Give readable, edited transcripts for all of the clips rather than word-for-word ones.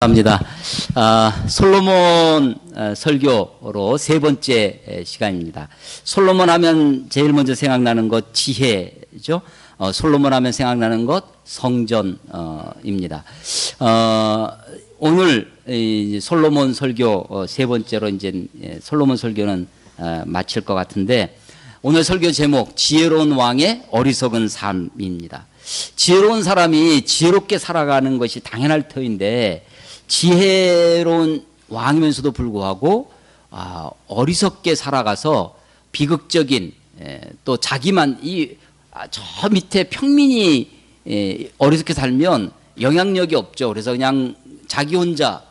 합니다. 솔로몬 설교로 세 번째 시간입니다. 솔로몬 하면 제일 먼저 생각나는 것 지혜죠. 솔로몬 하면 생각나는 것 성전입니다. 오늘 솔로몬 설교 세 번째로 이제 솔로몬 설교는 마칠 것 같은데, 오늘 설교 제목 지혜로운 왕의 어리석은 삶입니다. 지혜로운 사람이 지혜롭게 살아가는 것이 당연할 터인데, 지혜로운 왕이면서도 불구하고 어리석게 살아가서 비극적인, 또 자기만 저 밑에 평민이 어리석게 살면 영향력이 없죠. 그래서 그냥 자기 혼자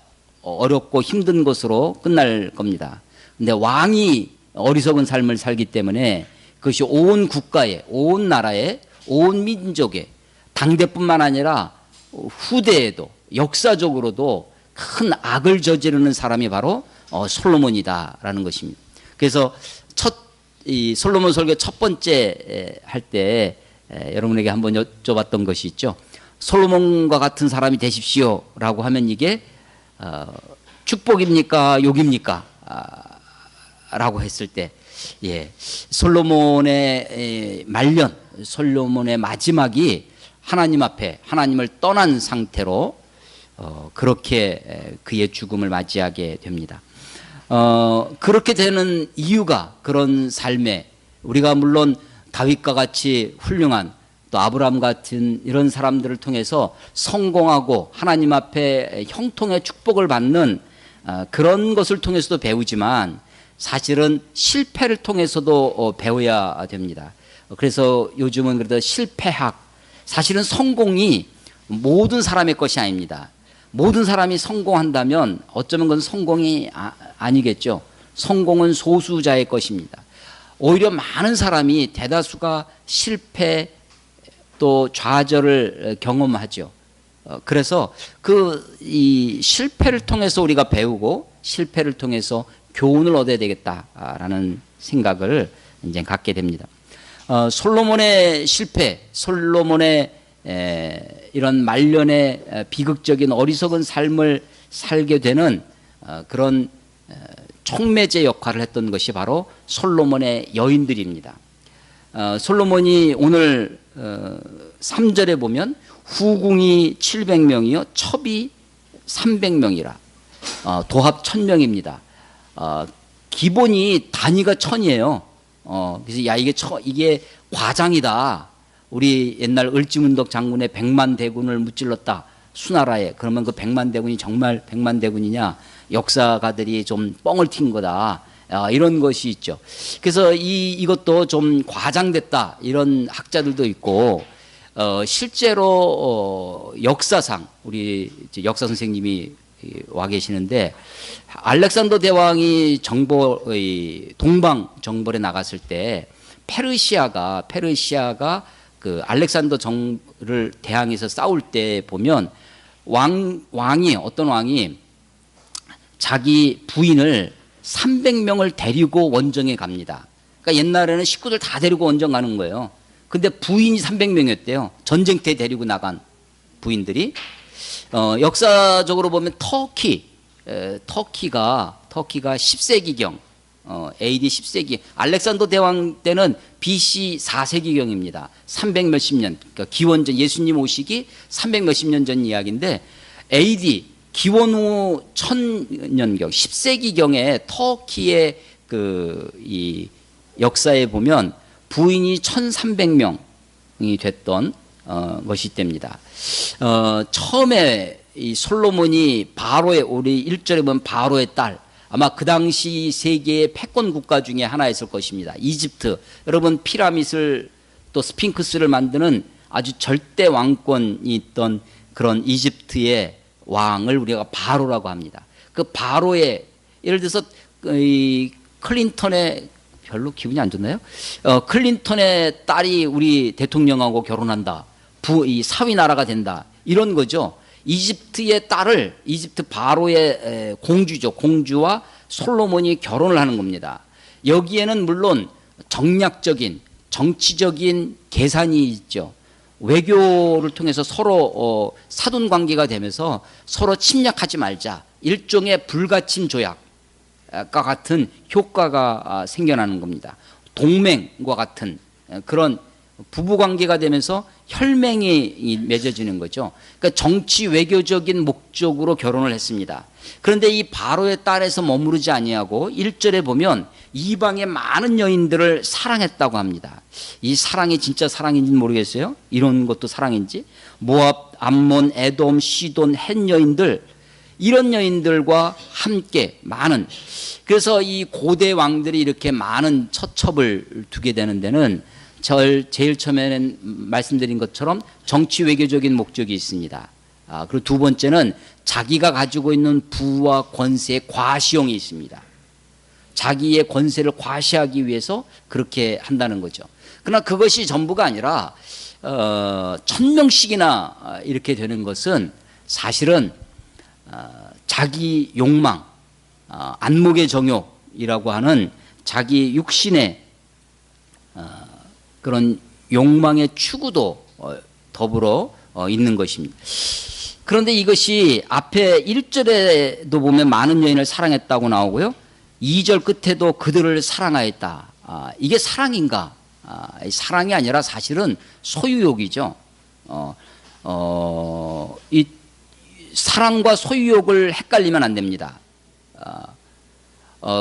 어렵고 힘든 것으로 끝날 겁니다. 근데 왕이 어리석은 삶을 살기 때문에 그것이 온 국가에, 온 나라에, 온 민족에, 당대뿐만 아니라 후대에도, 역사적으로도 큰 악을 저지르는 사람이 바로 솔로몬이다라는 것입니다. 그래서 이 솔로몬 설교 첫 번째 할 때 여러분에게 한번 여쭤봤던 것이 있죠. 솔로몬과 같은 사람이 되십시오라고 하면 이게 축복입니까, 욕입니까? 라고 했을 때, 솔로몬의 말년, 솔로몬의 마지막이 하나님 앞에 하나님을 떠난 상태로 그렇게 그의 죽음을 맞이하게 됩니다. 그렇게 되는 이유가, 그런 삶에 우리가 물론 다윗과 같이 훌륭한, 또 아브라함 같은 이런 사람들을 통해서 성공하고 하나님 앞에 형통의 축복을 받는 그런 것을 통해서도 배우지만, 사실은 실패를 통해서도 배워야 됩니다. 그래서 요즘은 그래도 실패학, 사실은 성공이 모든 사람의 것이 아닙니다. 모든 사람이 성공한다면 어쩌면 그건 성공이 아니겠죠. 성공은 소수자의 것입니다. 오히려 많은 사람이, 대다수가 실패 또 좌절을 경험하죠. 그래서 이 실패를 통해서 우리가 배우고, 실패를 통해서 교훈을 얻어야 되겠다라는 생각을 이제 갖게 됩니다. 솔로몬의 실패, 솔로몬의 이런 말년의 비극적인 어리석은 삶을 살게 되는 그런 촉매제 역할을 했던 것이 바로 솔로몬의 여인들입니다. 솔로몬이 오늘 3절에 보면 후궁이 700명이요 첩이 300명이라 도합 1000명입니다. 기본이 단위가 1000이에요. 그래서 이게 과장이다. 우리 옛날 을지문덕 장군의 100만 대군을 무찔렀다, 수나라에. 그러면 그 100만 대군이 정말 100만 대군이냐, 역사가들이 좀 뻥을 튄 거다, 이런 것이 있죠. 그래서 이것도 좀 과장됐다, 이런 학자들도 있고, 실제로 역사상, 우리 역사 선생님이 와 계시는데, 알렉산더 대왕이 동방 정벌에 나갔을 때 페르시아가 그 알렉산더 정을 대항해서 싸울 때 보면 어떤 왕이 자기 부인을 300명을 데리고 원정에 갑니다. 그러니까 옛날에는 식구들 다 데리고 원정 가는 거예요. 근데 부인이 300명이었대요. 전쟁터에 데리고 나간 부인들이. 역사적으로 보면 터키가 10세기경, AD 10세기, 알렉산더 대왕 때는 BC 4세기경입니다. 300 몇십 년, 그러니까 기원전, 예수님 오시기 300 몇십 년 전 이야기인데, AD 기원 후 1000년경, 10세기경에 터키의 이 역사에 보면 부인이 1300명이 됐던 것이 됩니다. 처음에 이 솔로몬이 우리 1절에 보면 바로의 딸, 아마 그 당시 세계의 패권 국가 중에 하나였을 것입니다. 이집트. 여러분, 피라밋을 또 스핑크스를 만드는 아주 절대 왕권이 있던 그런 이집트의 왕을 우리가 바로라고 합니다. 그 바로의, 예를 들어서 이 클린턴의, 별로 기분이 안 좋나요? 클린턴의 딸이 우리 대통령하고 결혼한다, 이 사위 나라가 된다, 이런 거죠. 이집트의 딸을, 이집트 바로의 공주죠. 공주와 솔로몬이 결혼을 하는 겁니다. 여기에는 물론 정략적인, 정치적인 계산이 있죠. 외교를 통해서 서로 사돈 관계가 되면서 서로 침략하지 말자. 일종의 불가침 조약과 같은 효과가 생겨나는 겁니다. 동맹과 같은 그런 부부 관계가 되면서 혈맹이 맺어지는 거죠. 그러니까 정치 외교적인 목적으로 결혼을 했습니다. 그런데 이 바로의 딸에서 머무르지 아니하고 1절에 보면 이방의 많은 여인들을 사랑했다고 합니다. 이 사랑이 진짜 사랑인지는 모르겠어요. 이런 것도 사랑인지. 모압, 암몬, 에돔, 시돈, 헷 여인들, 이런 여인들과 함께 많은, 그래서 이 고대 왕들이 이렇게 많은 처첩을 두게 되는 데는 제일 처음에는 말씀드린 것처럼 정치 외교적인 목적이 있습니다. 그리고 두 번째는 자기가 가지고 있는 부와 권세의 과시용이 있습니다. 자기의 권세를 과시하기 위해서 그렇게 한다는 거죠. 그러나 그것이 전부가 아니라 1000명씩이나 이렇게 되는 것은 사실은 자기 욕망, 안목의 정욕이라고 하는 자기 육신의 그런 욕망의 추구도 더불어 있는 것입니다. 그런데 이것이 앞에 1절에도 보면 많은 여인을 사랑했다고 나오고요. 2절 끝에도 그들을 사랑하였다. 이게 사랑인가? 사랑이 아니라 사실은 소유욕이죠. 이 사랑과 소유욕을 헷갈리면 안 됩니다.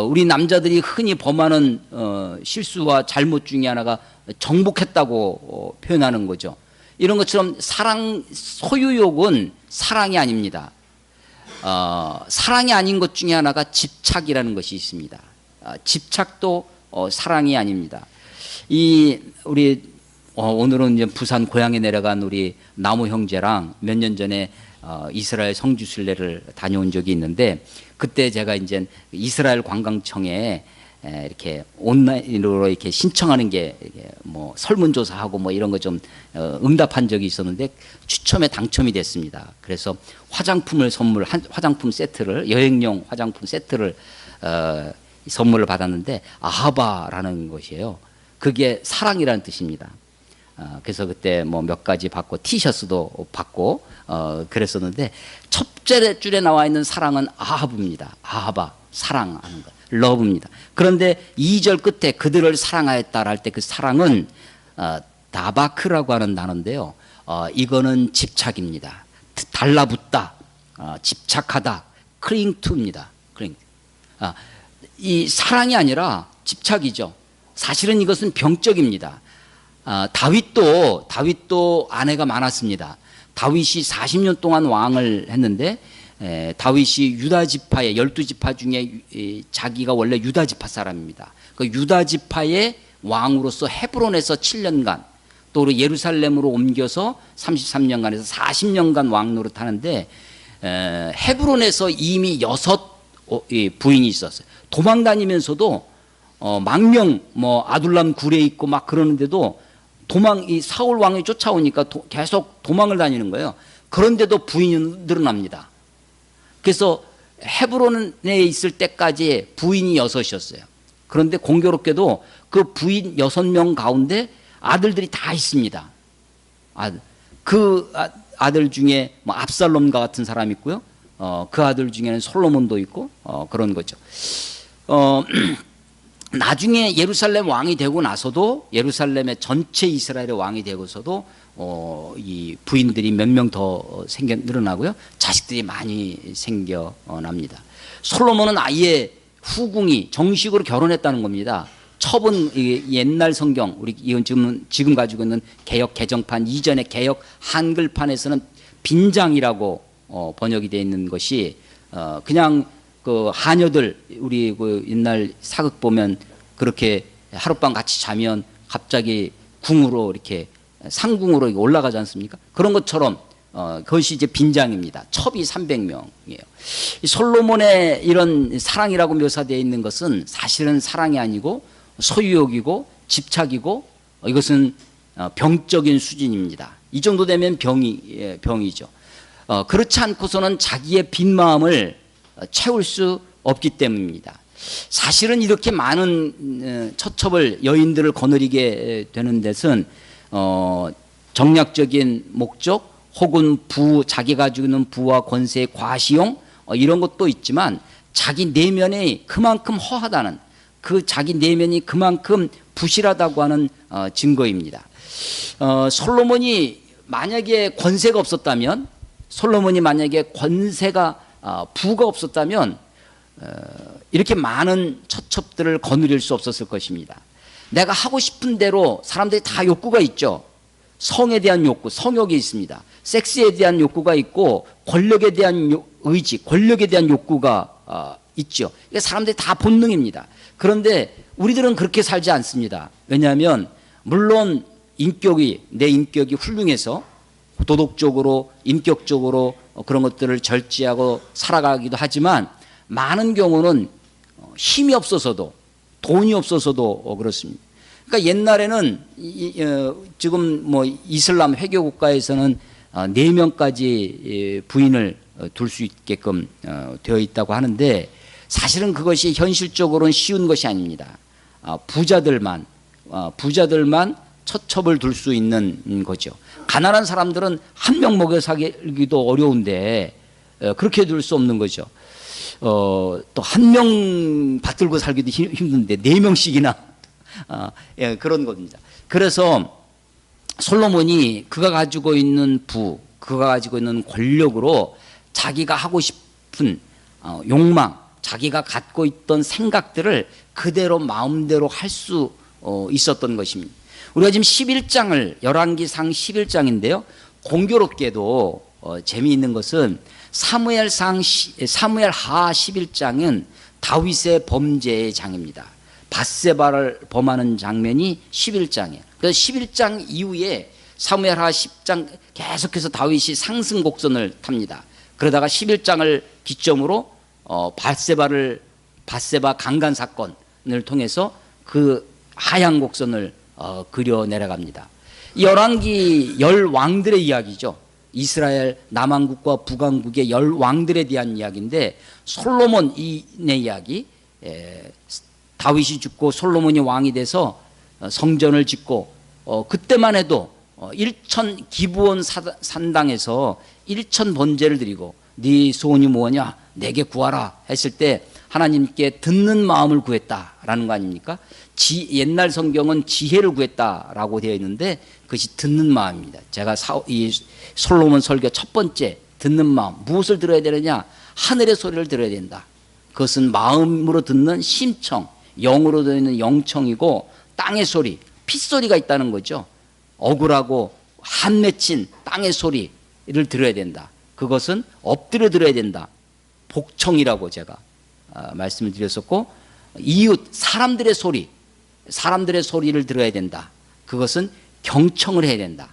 우리 남자들이 흔히 범하는 실수와 잘못 중에 하나가 정복했다고 표현하는 거죠. 이런 것처럼 소유욕은 사랑이 아닙니다. 사랑이 아닌 것 중에 하나가 집착이라는 것이 있습니다. 집착도 사랑이 아닙니다. 우리 오늘은 이제 부산 고향에 내려간 우리 나무 형제랑 몇 년 전에 이스라엘 성지순례를 다녀온 적이 있는데, 그때 제가 이제 이스라엘 관광청에 이렇게 온라인으로 이렇게 신청하는 게 뭐 설문조사하고 뭐 이런 거 좀 응답한 적이 있었는데 추첨에 당첨이 됐습니다. 그래서 화장품 세트를, 여행용 화장품 세트를 선물을 받았는데 아하바라는 것이에요. 그게 사랑이라는 뜻입니다. 그래서 그때 뭐 몇 가지 받고 티셔츠도 받고 그랬었는데, 첫째 줄에 나와 있는 사랑은 아하브입니다. 아하바, 사랑하는 것, 러브입니다. 그런데 2절 끝에 그들을 사랑하였다 할 때 그 사랑은 다바크라고 하는 단어인데요. 이거는 집착입니다. 달라붙다, 집착하다, cling to입니다. cling. 이 사랑이 아니라 집착이죠. 사실은 이것은 병적입니다. 다윗도 아내가 많았습니다. 다윗이 40년 동안 왕을 했는데, 다윗이 유다 지파의 12지파 중에 자기가 원래 유다 지파 사람입니다. 그 유다 지파의 왕으로서 헤브론에서 7년간, 또 예루살렘으로 옮겨서 33년간에서 40년간 왕 노릇하는데, 헤브론에서 이미 6 부인이 있었어요. 도망 다니면서도 망명 아둘람 굴에 있고 막 그러는데도 이 사울 왕이 쫓아오니까 계속 도망을 다니는 거예요. 그런데도 부인이 늘어납니다. 그래서 헤브론에 있을 때까지 부인이 6이었어요. 그런데 공교롭게도 그 부인 6명 가운데 아들들이 다 있습니다. 그 아들 중에 뭐 압살롬과 같은 사람이 있고요. 그 아들 중에는 솔로몬도 있고 그런 거죠. 나중에 예루살렘 왕이 되고 나서도, 예루살렘의 전체 이스라엘의 왕이 되고서도 이 부인들이 몇 명 더 늘어나고요. 자식들이 많이 생겨납니다. 솔로몬은 아예 후궁이 정식으로 결혼했다는 겁니다. 첩은 옛날 성경, 이건 지금 가지고 있는 개역 개정판 이전의 개역 한글판에서는 빈장이라고 번역이 되어 있는 것이, 그냥 그 하녀들, 우리 그 옛날 사극 보면 그렇게 하룻밤 같이 자면 갑자기 궁으로 이렇게 상궁으로 올라가지 않습니까? 그런 것처럼 그것이 이제 빈장입니다. 첩이 300명이에요. 솔로몬의 이런 사랑이라고 묘사되어 있는 것은 사실은 사랑이 아니고 소유욕이고 집착이고, 이것은 병적인 수준입니다. 이 정도 되면 병이죠. 그렇지 않고서는 자기의 빈 마음을 채울 수 없기 때문입니다. 사실은 이렇게 많은 처첩을, 여인들을 거느리게 되는 데는 정략적인 목적 혹은 자기가 가지고 있는 부와 권세의 과시용 이런 것도 있지만 자기 내면이 그만큼 허하다는 그 자기 내면이 그만큼 부실하다고 하는 증거입니다. 솔로몬이 만약에 권세가 없었다면 솔로몬이 만약에 부가 없었다면 이렇게 많은 처첩들을 거느릴 수 없었을 것입니다. 내가 하고 싶은 대로 사람들이 다 욕구가 있죠. 성에 대한 욕구, 성욕이 있습니다. 섹스에 대한 욕구가 있고 권력에 대한 의지, 권력에 대한 욕구가 있죠. 이게 사람들이 다 본능입니다. 그런데 우리들은 그렇게 살지 않습니다. 왜냐하면 물론 내 인격이 훌륭해서 도덕적으로 인격적으로 그런 것들을 절제하고 살아가기도 하지만 많은 경우는 힘이 없어서도 돈이 없어서도 그렇습니다. 그러니까 옛날에는 지금 뭐 이슬람 회교 국가에서는 4명까지 부인을 둘 수 있게끔 되어 있다고 하는데 사실은 그것이 현실적으로는 쉬운 것이 아닙니다. 부자들만 처첩을 둘 수 있는 거죠. 가난한 사람들은 한 명 먹여 살기도 어려운데 그렇게 둘 수 없는 거죠. 또 한 명 받들고 살기도 힘든데 4명씩이나 그런 겁니다. 그래서 솔로몬이 그가 가지고 있는 그가 가지고 있는 권력으로 자기가 하고 싶은 욕망, 자기가 갖고 있던 생각들을 그대로 마음대로 할 수 있었던 것입니다. 우리가 지금 11장을 열왕기상 11장인데요. 공교롭게도 재미있는 것은 사무엘하 11장은 다윗의 범죄의 장입니다. 밧세바를 범하는 장면이 11장이에요. 그래서 11장 이후에 사무엘하 10장 계속해서 다윗이 상승 곡선을 탑니다. 그러다가 11장을 기점으로 밧세바 강간 사건을 통해서 그 하향 곡선을 그려 내려갑니다. 열왕기 왕들의 이야기죠. 이스라엘 남왕국과 북왕국의 왕들에 대한 이야기인데 솔로몬의 이야기, 다윗이 죽고 솔로몬이 왕이 돼서 성전을 짓고 그때만 해도 기브온 산당에서 1천 번제를 드리고 네 소원이 뭐냐 내게 구하라 했을 때 하나님께 듣는 마음을 구했다라는 거 아닙니까? 옛날 성경은 지혜를 구했다라고 되어 있는데 그것이 듣는 마음입니다. 제가 이 솔로몬 설교 첫 번째 듣는 마음, 무엇을 들어야 되느냐? 하늘의 소리를 들어야 된다. 그것은 마음으로 듣는 심청, 영으로 듣는 영청이고 땅의 소리, 핏소리가 있다는 거죠. 억울하고 한 맺힌 땅의 소리를 들어야 된다. 그것은 엎드려 들어야 된다. 복청이라고 제가 말씀을 드렸었고, 이웃 사람들의 소리를 들어야 된다. 그것은 경청을 해야 된다.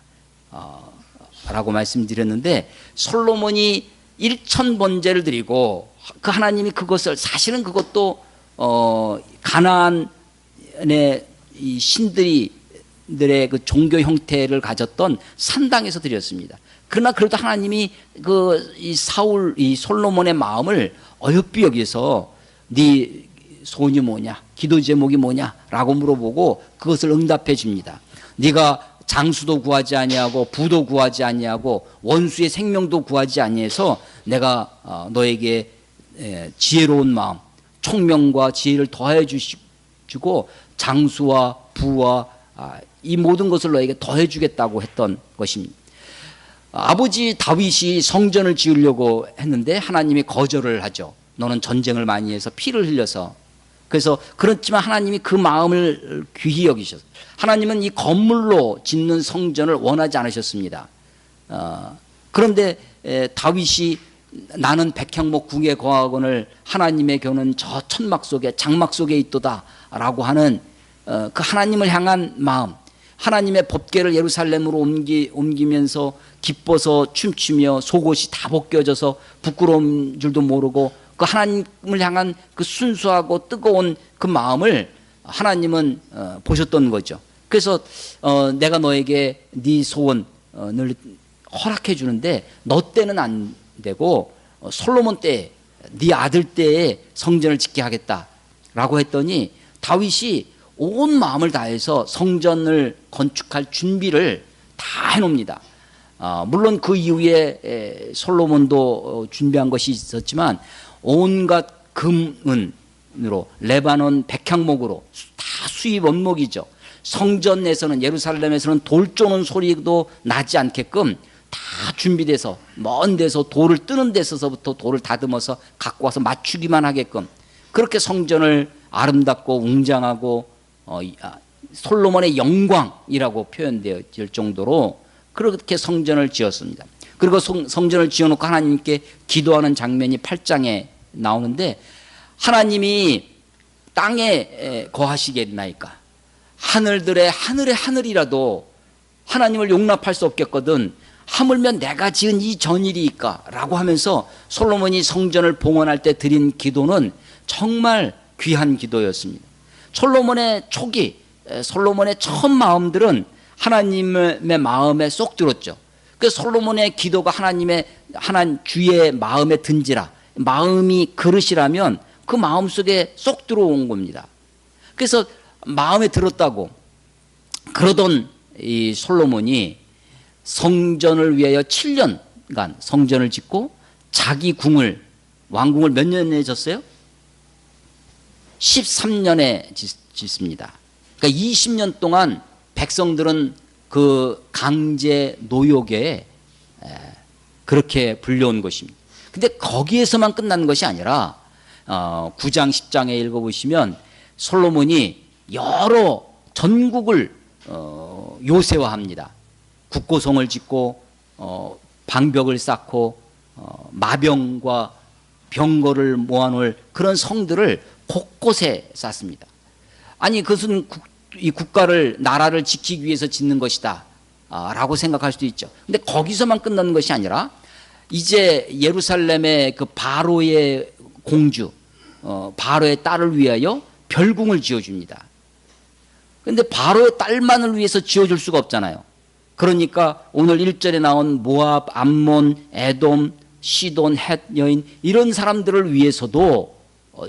라고 말씀드렸는데 솔로몬이 1천 번제를 드리고 그 하나님이 그것을 사실은 그것도 가나안의 이 신들의 그 종교 형태를 가졌던 산당에서 드렸습니다. 그러나 그래도 하나님이 이 솔로몬의 마음을 어여삐 여기서 네 소원이 뭐냐, 기도 제목이 뭐냐라고 물어보고 그것을 응답해 줍니다. 네가 장수도 구하지 아니하고 부도 구하지 아니하고 원수의 생명도 구하지 아니해서 내가 너에게 지혜로운 마음, 총명과 지혜를 더해 주고 장수와 부와 이 모든 것을 너에게 더해 주겠다고 했던 것입니다. 아버지 다윗이 성전을 지으려고 했는데 하나님이 거절을 하죠. 너는 전쟁을 많이 해서 피를 흘려서. 그래서 그렇지만 하나님이 그 마음을 귀히 여기셨어요. 하나님은 이 건물로 짓는 성전을 원하지 않으셨습니다. 그런데 다윗이 나는 백향목 궁에 거하거늘 하나님의 교는 저 천막 속에 장막 속에 있도다 라고 하는 그 하나님을 향한 마음, 하나님의 법궤를 예루살렘으로 옮기면서 기뻐서 춤추며 속옷이 다 벗겨져서 부끄러운 줄도 모르고 그 하나님을 향한 그 순수하고 뜨거운 그 마음을 하나님은 보셨던 거죠. 그래서 내가 너에게 네 소원을 허락해 주는데 너 때는 안 되고 솔로몬 때, 네 아들 때에 성전을 짓게 하겠다라고 했더니 다윗이 온 마음을 다해서 성전을 건축할 준비를 다 해놉니다. 물론 그 이후에 솔로몬도 준비한 것이 있었지만 온갖 금은으로 레바논 백향목으로 다 수입 원목이죠. 성전에서는 예루살렘에서는 돌 쪼는 소리도 나지 않게끔 다 준비돼서 먼 데서 돌을 뜨는 데서부터 돌을 다듬어서 갖고 와서 맞추기만 하게끔 그렇게 성전을 아름답고 웅장하고 솔로몬의 영광이라고 표현될 정도로 그렇게 성전을 지었습니다. 그리고 성전을 지어놓고 하나님께 기도하는 장면이 8장에 나오는데 하나님이 땅에 거하시겠나이까 하늘의 하늘이라도 하나님을 용납할 수 없겠거든 하물며 내가 지은 이 전일이니까 라고 하면서 솔로몬이 성전을 봉헌할 때 드린 기도는 정말 귀한 기도였습니다. 솔로몬의 초기 솔로몬의 처음 마음들은 하나님의 마음에 쏙 들었죠. 그 솔로몬의 기도가 하나님 주의 마음에 든지라 마음이 그릇이라면 그 마음 속에 쏙 들어온 겁니다. 그래서 마음에 들었다고 그러던 이 솔로몬이 성전을 위하여 7년간 성전을 짓고 자기 왕궁을 몇 년에 졌어요? 13년에 짓습니다. 그러니까 20년 동안 백성들은 그 강제 노역에 그렇게 불려온 것입니다. 근데 거기에서만 끝난 것이 아니라 9장 10장에 읽어보시면 솔로몬이 여러 전국을 요새화합니다. 국고성을 짓고 방벽을 쌓고 마병과 병거를 모아놓을 그런 성들을 곳곳에 쌓습니다. 아니 그것은 이 국가를 나라를 지키기 위해서 짓는 것이다 라고 생각할 수도 있죠. 근데 거기서만 끝나는 것이 아니라 이제 예루살렘의 그 바로의 공주 바로의 딸을 위하여 별궁을 지어줍니다. 그런데 바로의 딸만을 위해서 지어줄 수가 없잖아요. 그러니까 오늘 1절에 나온 모압, 암몬, 에돔, 시돈, 헷 여인 이런 사람들을 위해서도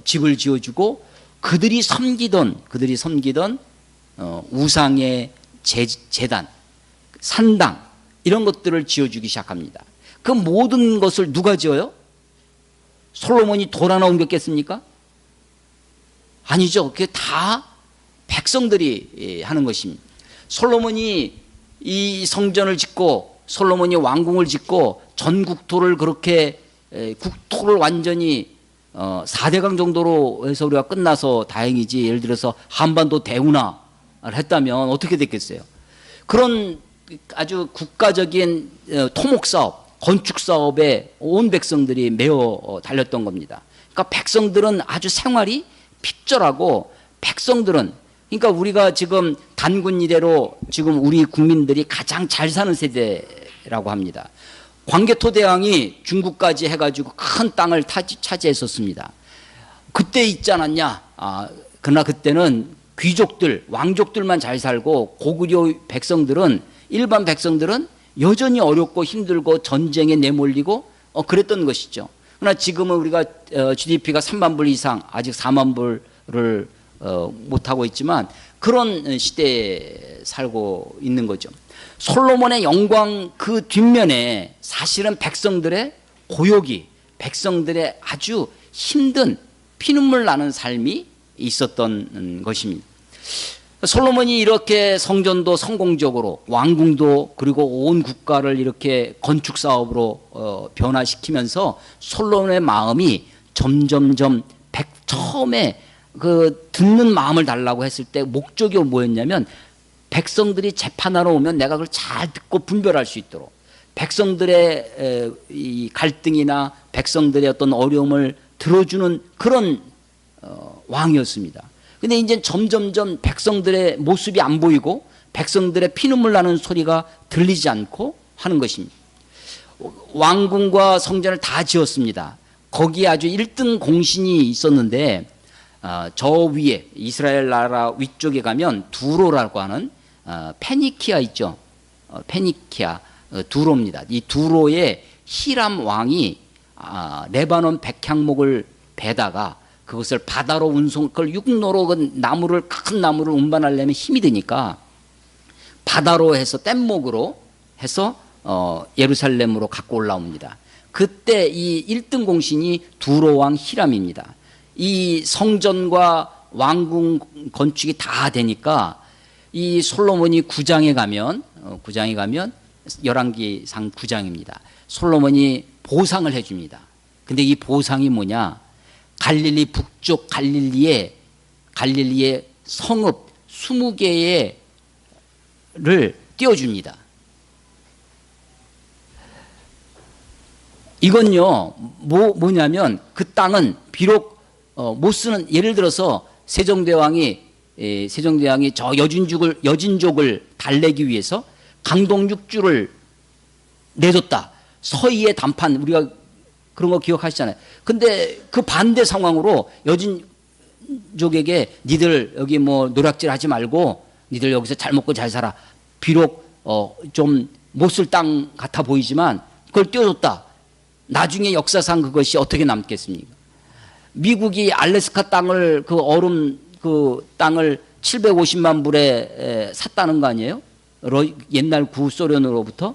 집을 지어주고 그들이 섬기던 우상의 제단, 산당 이런 것들을 지어주기 시작합니다. 그 모든 것을 누가 지어요? 솔로몬이 돌 하나 옮겼겠습니까? 아니죠. 그게 다 백성들이 하는 것입니다. 솔로몬이 이 성전을 짓고 솔로몬이 왕궁을 짓고 전국토를 그렇게 국토를 완전히 4대강 정도로 해서 우리가 끝나서 다행이지 예를 들어서 한반도 대운하를 했다면 어떻게 됐겠어요? 그런 아주 국가적인 토목사업, 건축사업에 온 백성들이 매어 달렸던 겁니다. 그러니까 백성들은 아주 생활이 핍절하고 백성들은 그러니까 우리가 지금 단군 이래로 지금 우리 국민들이 가장 잘 사는 세대라고 합니다. 광개토대왕이 중국까지 해가지고 큰 땅을 차지했었습니다. 그때 있지 않았냐? 그러나 그때는 귀족들, 왕족들만 잘 살고 고구려 백성들은 일반 백성들은 여전히 어렵고 힘들고 전쟁에 내몰리고 그랬던 것이죠. 그러나 지금은 우리가 GDP가 3만 불 이상 아직 4만 불을 못하고 있지만 그런 시대에 살고 있는 거죠. 솔로몬의 영광 그 뒷면에 사실은 백성들의 고역이 백성들의 아주 힘든 피눈물 나는 삶이 있었던 것입니다. 솔로몬이 이렇게 성전도 성공적으로 왕궁도 그리고 온 국가를 이렇게 건축 사업으로 변화시키면서 솔로몬의 마음이 점점점 처음에 그 듣는 마음을 달라고 했을 때 목적이 뭐였냐면 백성들이 재판하러 오면 내가 그걸 잘 듣고 분별할 수 있도록 백성들의 이 갈등이나 백성들의 어떤 어려움을 들어주는 그런 왕이었습니다. 근데 이제 점점점 백성들의 모습이 안 보이고 백성들의 피눈물 나는 소리가 들리지 않고 하는 것입니다. 왕궁과 성전을 다 지었습니다. 거기에 아주 1등 공신이 있었는데 저 위에 이스라엘 나라 위쪽에 가면 두로라고 하는 페니키아 있죠. 페니키아 두로입니다. 이 두로의 히람 왕이 레바논 백향목을 베다가 그것을 바다로 그걸 육로로 나무를 큰 나무를 운반하려면 힘이 드니까 바다로 해서 뗏목으로 해서 예루살렘으로 갖고 올라옵니다. 그때 이 1등 공신이 두로 왕 히람입니다. 이 성전과 왕궁 건축이 다 되니까 이 솔로몬이 구장에 가면 열왕기상 9장입니다. 솔로몬이 보상을 해줍니다. 근데 이 보상이 뭐냐? 갈릴리 북쪽 갈릴리에 성읍 20개를 띄워줍니다. 이건요 뭐냐면 그 땅은 비록 못 쓰는, 예를 들어서 세종대왕이 저 여진족을 달래기 위해서 강동 6주를 내줬다. 서희의 단판, 우리가 그런 거 기억하시잖아요. 근데 그 반대 상황으로 여진족에게 니들 여기 뭐 노략질 하지 말고 니들 여기서 잘 먹고 잘 살아. 비록 좀 못 쓸 땅 같아 보이지만 그걸 띄워줬다. 나중에 역사상 그것이 어떻게 남겠습니까? 미국이 알래스카 땅을 그 땅을 750만 불에 샀다는 거 아니에요? 옛날 구소련으로부터.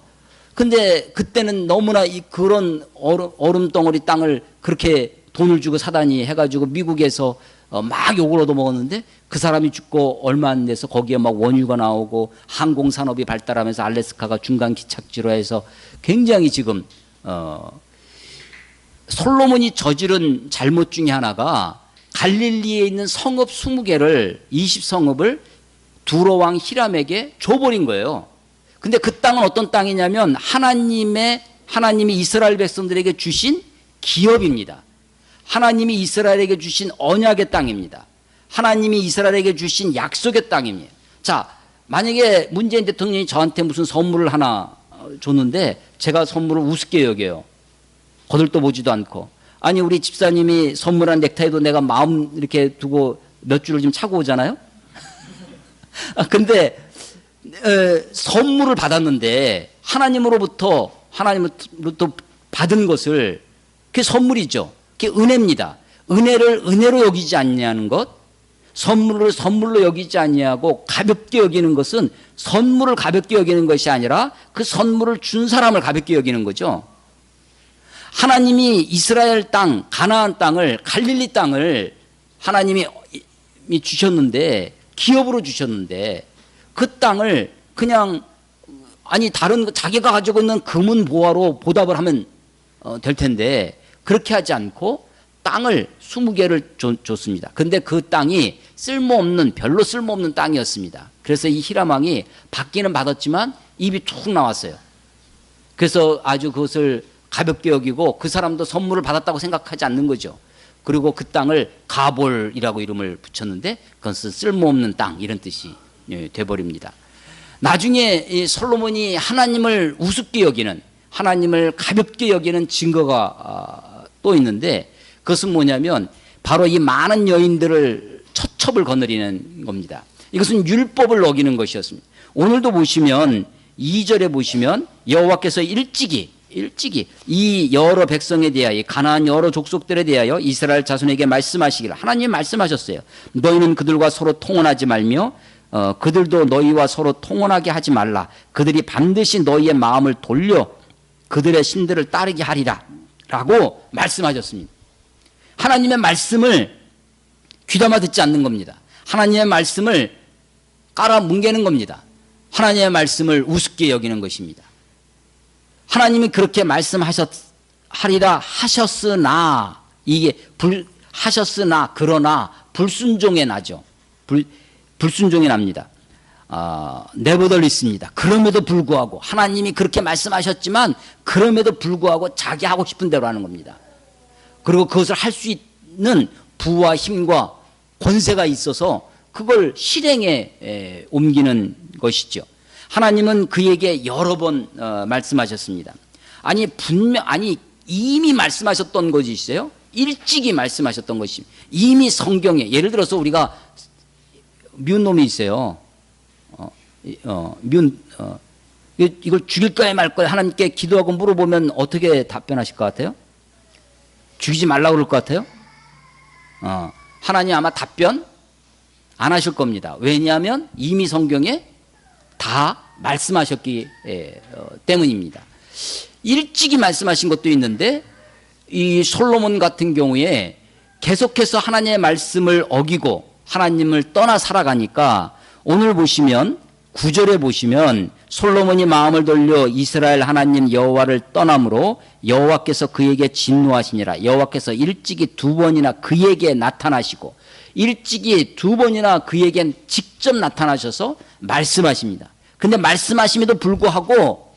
근데 그때는 너무나 그런 얼음 덩어리 땅을 그렇게 돈을 주고 사다니 해가지고 미국에서 막 욕을 얻어먹었는데, 그 사람이 죽고 얼마 안 돼서 거기에 막 원유가 나오고 항공산업이 발달하면서 알래스카가 중간 기착지로 해서 굉장히 지금 솔로몬이 저지른 잘못 중에 하나가 갈릴리에 있는 성읍 20개를 20성읍을 두로왕 히람에게 줘버린 거예요. 근데 그 땅은 어떤 땅이냐면 하나님이 이스라엘 백성들에게 주신 기업입니다. 하나님이 이스라엘에게 주신 언약의 땅입니다. 하나님이 이스라엘에게 주신 약속의 땅입니다. 자, 만약에 문재인 대통령이 저한테 무슨 선물을 하나 줬는데 제가 선물을 우습게 여겨요. 거들떠 보지도 않고. 아니, 우리 집사님이 선물한 넥타이도 내가 마음 이렇게 두고 몇 줄을 좀 차고 오잖아요. 근데 선물을 받았는데 하나님으로부터 받은 것을, 그게 선물이죠. 그게 은혜입니다. 은혜를 은혜로 여기지 않냐는 것, 선물을 선물로 여기지 아니하고 가볍게 여기는 것은 선물을 가볍게 여기는 것이 아니라 그 선물을 준 사람을 가볍게 여기는 거죠. 하나님이 이스라엘 땅, 가나안 땅을, 갈릴리 땅을 하나님이 주셨는데, 기업으로 주셨는데, 그 땅을 그냥, 아니 다른 자기가 가지고 있는 금은 보화로 보답을 하면 될 텐데 그렇게 하지 않고 땅을 20개를 줬습니다. 근데 그 땅이 별로 쓸모없는 땅이었습니다. 그래서 이 히람 왕이 받기는 받았지만 입이 툭 나왔어요. 그래서 아주 그것을 가볍게 여기고 그 사람도 선물을 받았다고 생각하지 않는 거죠. 그리고 그 땅을 가볼이라고 이름을 붙였는데 그것은 쓸모없는 땅, 이런 뜻이 돼버립니다. 나중에 이 솔로몬이 하나님을 우습게 여기는, 하나님을 가볍게 여기는 증거가 또 있는데, 그것은 뭐냐면 바로 이 많은 여인들을 처첩을 거느리는 겁니다. 이것은 율법을 어기는 것이었습니다. 오늘도 보시면 2절에 보시면 여호와께서 일찍이 이 여러 백성에 대하여, 가나안 여러 족속들에 대하여 이스라엘 자손에게 말씀하시기를, 하나님이 말씀하셨어요. 너희는 그들과 서로 통혼하지 말며 그들도 너희와 서로 통혼하게 하지 말라. 그들이 반드시 너희의 마음을 돌려 그들의 신들을 따르게 하리라 라고 말씀하셨습니다. 하나님의 말씀을 귀담아 듣지 않는 겁니다. 하나님의 말씀을 깔아뭉개는 겁니다. 하나님의 말씀을 우습게 여기는 것입니다. 하나님이 그렇게 말씀하리라 하셨으나, 그러나 불순종에 나죠. 불순종에 납니다. nevertheless입니다. 그럼에도 불구하고, 하나님이 그렇게 말씀하셨지만 그럼에도 불구하고 자기 하고 싶은 대로 하는 겁니다. 그리고 그것을 할 수 있는 부와 힘과 권세가 있어서 그걸 실행에 옮기는 것이죠. 하나님은 그에게 여러 번 말씀하셨습니다. 아니 이미 말씀하셨던 것이 있어요. 일찍이 말씀하셨던 것이, 이미 성경에, 예를 들어서 우리가 미운 놈이 있어요. 이걸 죽일 거야 말 거야 하나님께 기도하고 물어보면 어떻게 답변하실 것 같아요? 죽이지 말라고 그럴 것 같아요? 하나님 아마 답변 안 하실 겁니다. 왜냐하면 이미 성경에 다 말씀하셨기 때문입니다. 일찍이 말씀하신 것도 있는데 이 솔로몬 같은 경우에 계속해서 하나님의 말씀을 어기고 하나님을 떠나 살아가니까 오늘 보시면 9절에 보시면 솔로몬이 마음을 돌려 이스라엘 하나님 여호와를 떠남으로 여호와께서 그에게 진노하시니라. 여호와께서 일찍이 두 번이나 그에게 나타나시고 일찍이 두 번이나 그에게 직접 나타나셔서 말씀하십니다. 근데 말씀하심에도 불구하고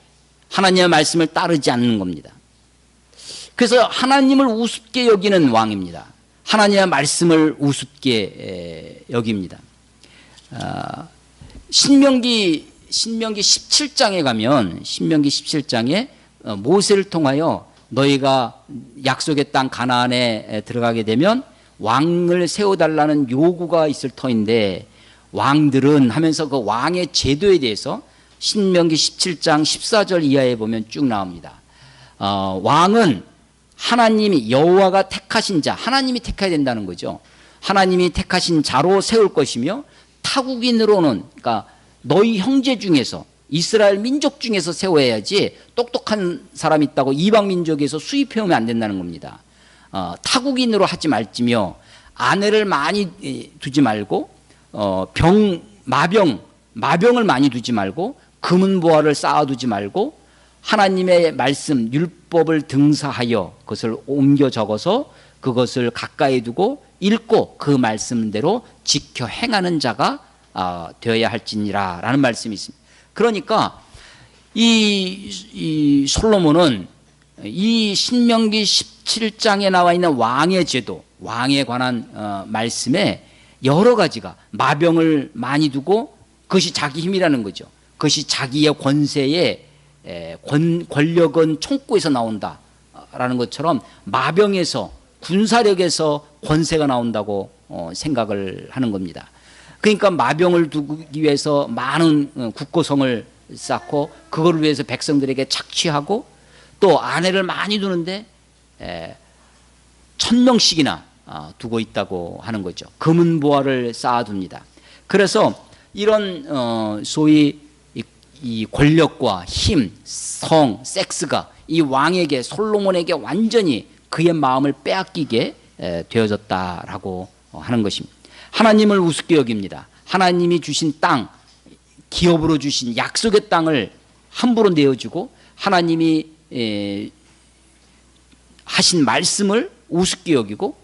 하나님의 말씀을 따르지 않는 겁니다. 그래서 하나님을 우습게 여기는 왕입니다. 하나님의 말씀을 우습게 여깁니다. 신명기 17장에 가면 신명기 17장에 모세를 통하여 너희가 약속의 땅 가나안에 들어가게 되면 왕을 세워달라는 요구가 있을 터인데 왕들은 하면서 그 왕의 제도에 대해서 신명기 17장 14절 이하에 보면 쭉 나옵니다. 왕은 하나님이 여호와가 택하신 자, 하나님이 택해야 된다는 거죠. 하나님이 택하신 자로 세울 것이며 타국인으로는, 그러니까 너희 형제 중에서 이스라엘 민족 중에서 세워야지 똑똑한 사람이 있다고 이방 민족에서 수입해오면 안 된다는 겁니다. 타국인으로 하지 말지며 아내를 많이 두지 말고 마병을 많이 두지 말고 금은보화를 쌓아두지 말고 하나님의 말씀 율법을 등사하여 그것을 옮겨 적어서 그것을 가까이 두고 읽고 그 말씀대로 지켜 행하는 자가 되어야 할지니라 라는 말씀이 있습니다. 그러니까 이 솔로몬은 이 신명기 17장에 나와 있는 왕의 제도, 왕에 관한 말씀에 여러 가지가 마병을 많이 두고 그것이 자기 힘이라는 거죠. 그것이 자기의 권세에 권력은 총구에서 나온다라는 것처럼 마병에서 군사력에서 권세가 나온다고 생각을 하는 겁니다. 그러니까 마병을 두기 위해서 많은 국고성을 쌓고 그걸 위해서 백성들에게 착취하고 또 아내를 많이 두는데 1000명씩이나 두고 있다고 하는 거죠. 금은보화를 쌓아둡니다. 그래서 이런 소위 이 권력과 힘, 성, 섹스가 이 왕에게 솔로몬에게 완전히 그의 마음을 빼앗기게 되어졌다라고 하는 것입니다. 하나님을 우습게 여깁니다. 하나님이 주신 땅, 기업으로 주신 약속의 땅을 함부로 내어주고 하나님이 하신 말씀을 우습게 여기고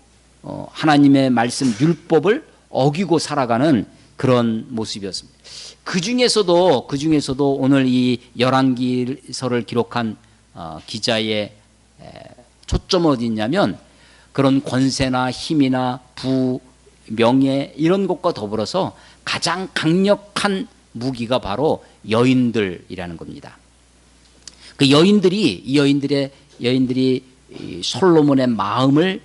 하나님의 말씀 율법을 어기고 살아가는 그런 모습이었습니다. 그 중에서도 오늘 이 열왕기서를 기록한 기자의 초점은 어디 있냐면 그런 권세나 힘이나 부, 명예 이런 것과 더불어서 가장 강력한 무기가 바로 여인들이라는 겁니다. 그 여인들이 솔로몬의 마음을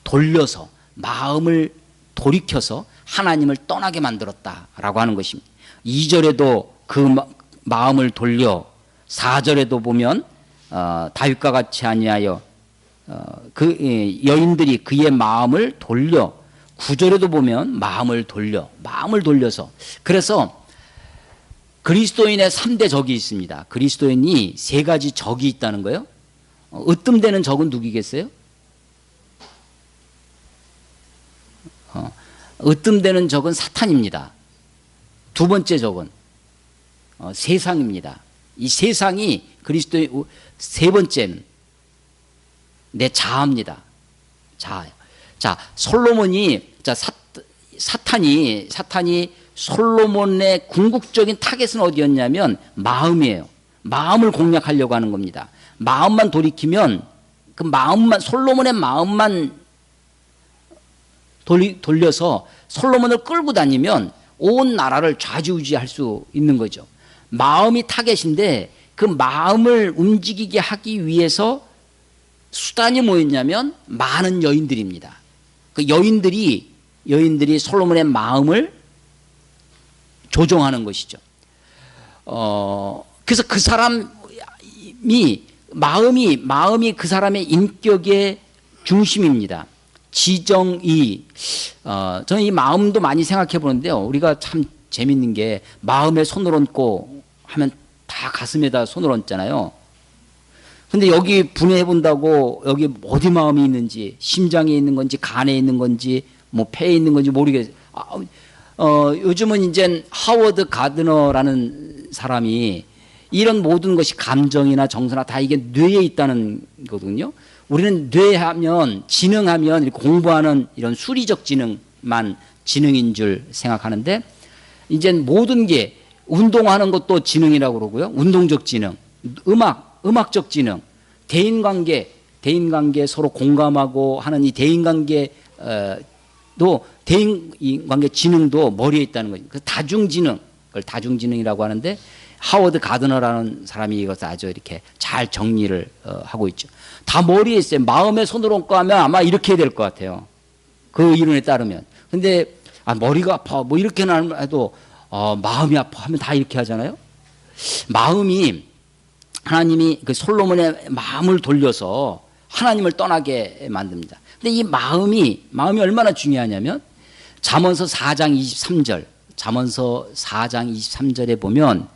돌려서 마음을 돌이켜서 하나님을 떠나게 만들었다라고 하는 것입니다. 2절에도 그 마음을 돌려 4절에도 보면 다윗과 같이 아니하여 그 여인들이 그의 마음을 돌려 9절에도 보면 마음을 돌려서 그래서 그리스도인의 3대 적이 있습니다. 그리스도인이 3가지 적이 있다는 거예요. 으뜸되는 적은 누구겠어요? 으뜸되는 적은 사탄입니다. 두 번째 적은 세상입니다. 이 세상이 그리스도의 세 번째는 내 자아입니다. 자아요. 자, 솔로몬이 사탄이 솔로몬의 궁극적인 타겟은 어디였냐면 마음이에요. 마음을 공략하려고 하는 겁니다. 마음만 돌이키면 그 마음만 솔로몬의 마음만 돌려서 솔로몬을 끌고 다니면 온 나라를 좌지우지할 수 있는 거죠. 마음이 타겟인데 그 마음을 움직이게 하기 위해서 수단이 뭐였냐면 많은 여인들입니다. 그 여인들이 솔로몬의 마음을 조종하는 것이죠. 그래서 그 사람이 마음이 그 사람의 인격의 중심입니다. 지정의. 저는 이 마음도 많이 생각해 보는데요. 우리가 참 재밌는 게 마음에 손을 얹고 하면 다 가슴에다 손을 얹잖아요. 근데 여기 분해해 본다고 여기 어디 마음이 있는지, 심장에 있는 건지 간에 있는 건지 뭐 폐에 있는 건지 모르겠어요. 요즘은 이제 하워드 가드너라는 사람이 이런 모든 것이 감정이나 정서나 다 이게 뇌에 있다는 거거든요. 우리는 뇌하면 지능하면 이렇게 공부하는 이런 수리적 지능만 지능인 줄 생각하는데 이제 모든 게 운동하는 것도 지능이라고 그러고요. 운동적 지능, 음악적 지능, 대인관계 서로 공감하고 하는 이 대인관계 대인관계 지능도 머리에 있다는 거죠. 그 다중지능, 그걸 다중지능이라고 하는데 하워드 가드너라는 사람이 이것을 아주 이렇게 잘 정리를 하고 있죠. 다 머리에 있어요. 마음에 손을 얹고 하면 아마 이렇게 될 것 같아요. 그 이론에 따르면. 근데 머리가 아파 뭐 이렇게는 해도 마음이 아파 하면 다 이렇게 하잖아요. 마음이 하나님이 그 솔로몬의 마음을 돌려서 하나님을 떠나게 만듭니다. 근데 이 마음이 얼마나 중요하냐면 잠언서 4장 23절에 보면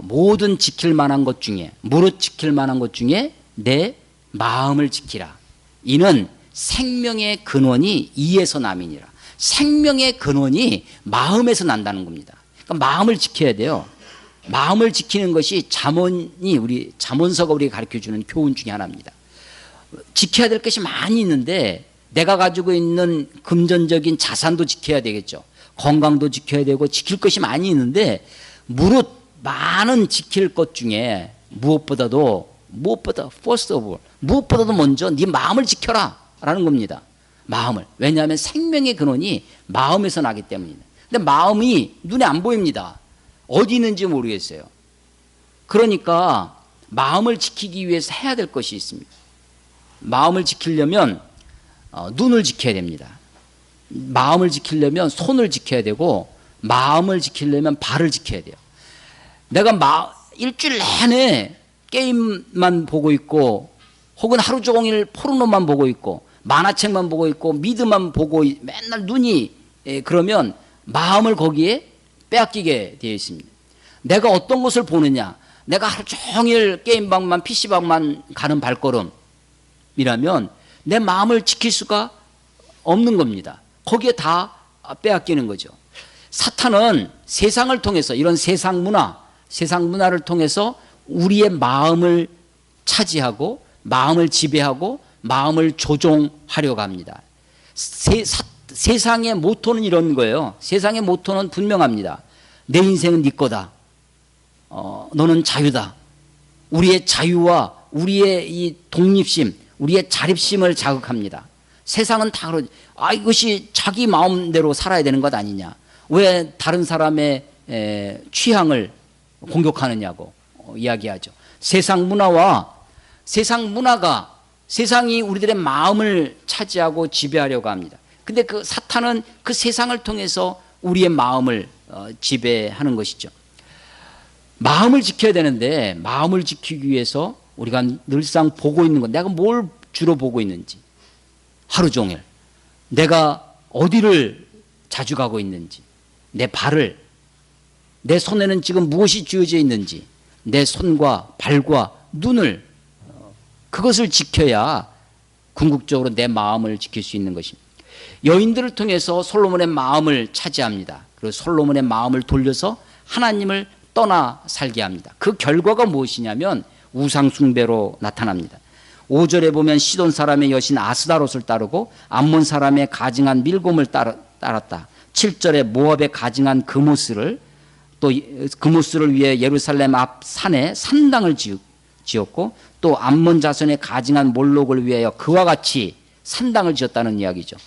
모든 지킬 만한 것 중에 무릇 지킬 만한 것 중에 내 마음을 지키라. 이는 생명의 근원이 이에서 남이니라. 생명의 근원이 마음에서 난다는 겁니다. 그러니까 마음을 지켜야 돼요. 마음을 지키는 것이 잠언서가 우리에게 가르쳐주는 교훈 중에 하나입니다. 지켜야 될 것이 많이 있는데 내가 가지고 있는 금전적인 자산도 지켜야 되겠죠. 건강도 지켜야 되고 지킬 것이 많이 있는데 무릇 많은 지킬 것 중에 무엇보다도 먼저 네 마음을 지켜라 라는 겁니다. 마음을. 왜냐하면 생명의 근원이 마음에서 나기 때문입니다. 근데 마음이 눈에 안 보입니다. 어디 있는지 모르겠어요. 그러니까 마음을 지키기 위해서 해야 될 것이 있습니다. 마음을 지키려면 눈을 지켜야 됩니다. 마음을 지키려면 손을 지켜야 되고 마음을 지키려면 발을 지켜야 돼요. 내가 일주일 내내 게임만 보고 있고 혹은 하루 종일 포르노만 보고 있고 만화책만 보고 있고 미드만 보고 맨날 눈이 그러면 마음을 거기에 빼앗기게 되어 있습니다. 내가 어떤 것을 보느냐, 내가 하루 종일 게임방만 PC방만 가는 발걸음이라면 내 마음을 지킬 수가 없는 겁니다. 거기에 다 빼앗기는 거죠. 사탄은 세상을 통해서 이런 세상 문화를 통해서 우리의 마음을 차지하고 마음을 지배하고 마음을 조종하려고 합니다. 세상의 모토는 이런 거예요. 세상의 모토는 분명합니다. 내 인생은 네 거다. 너는 자유다. 우리의 자유와 우리의 이 독립심, 우리의 자립심을 자극합니다. 세상은 다 이것이 자기 마음대로 살아야 되는 것 아니냐. 왜 다른 사람의 취향을 공격하느냐고 이야기하죠. 세상 문화가 세상이 우리들의 마음을 차지하고 지배하려고 합니다. 근데 그 사탄은 그 세상을 통해서 우리의 마음을 지배하는 것이죠. 마음을 지켜야 되는데 마음을 지키기 위해서 우리가 늘상 보고 있는 것, 내가 뭘 주로 보고 있는지, 하루 종일 내가 어디를 자주 가고 있는지, 내 발을, 내 손에는 지금 무엇이 쥐어져 있는지, 내 손과 발과 눈을, 그것을 지켜야 궁극적으로 내 마음을 지킬 수 있는 것입니다. 여인들을 통해서 솔로몬의 마음을 차지합니다. 그리고 솔로몬의 마음을 돌려서 하나님을 떠나 살게 합니다. 그 결과가 무엇이냐면 우상숭배로 나타납니다. 5절에 보면 시돈 사람의 여신 아스다롯을 따르고 암몬 사람의 가증한 밀곰을 따랐다. 7절에 모압의 가증한 그모스를 위해 예루살렘 앞 산에 산당을 지었고 또 암몬 자손의 가증한 몰록을 위하여 그와 같이 산당을 지었다는 이야기죠.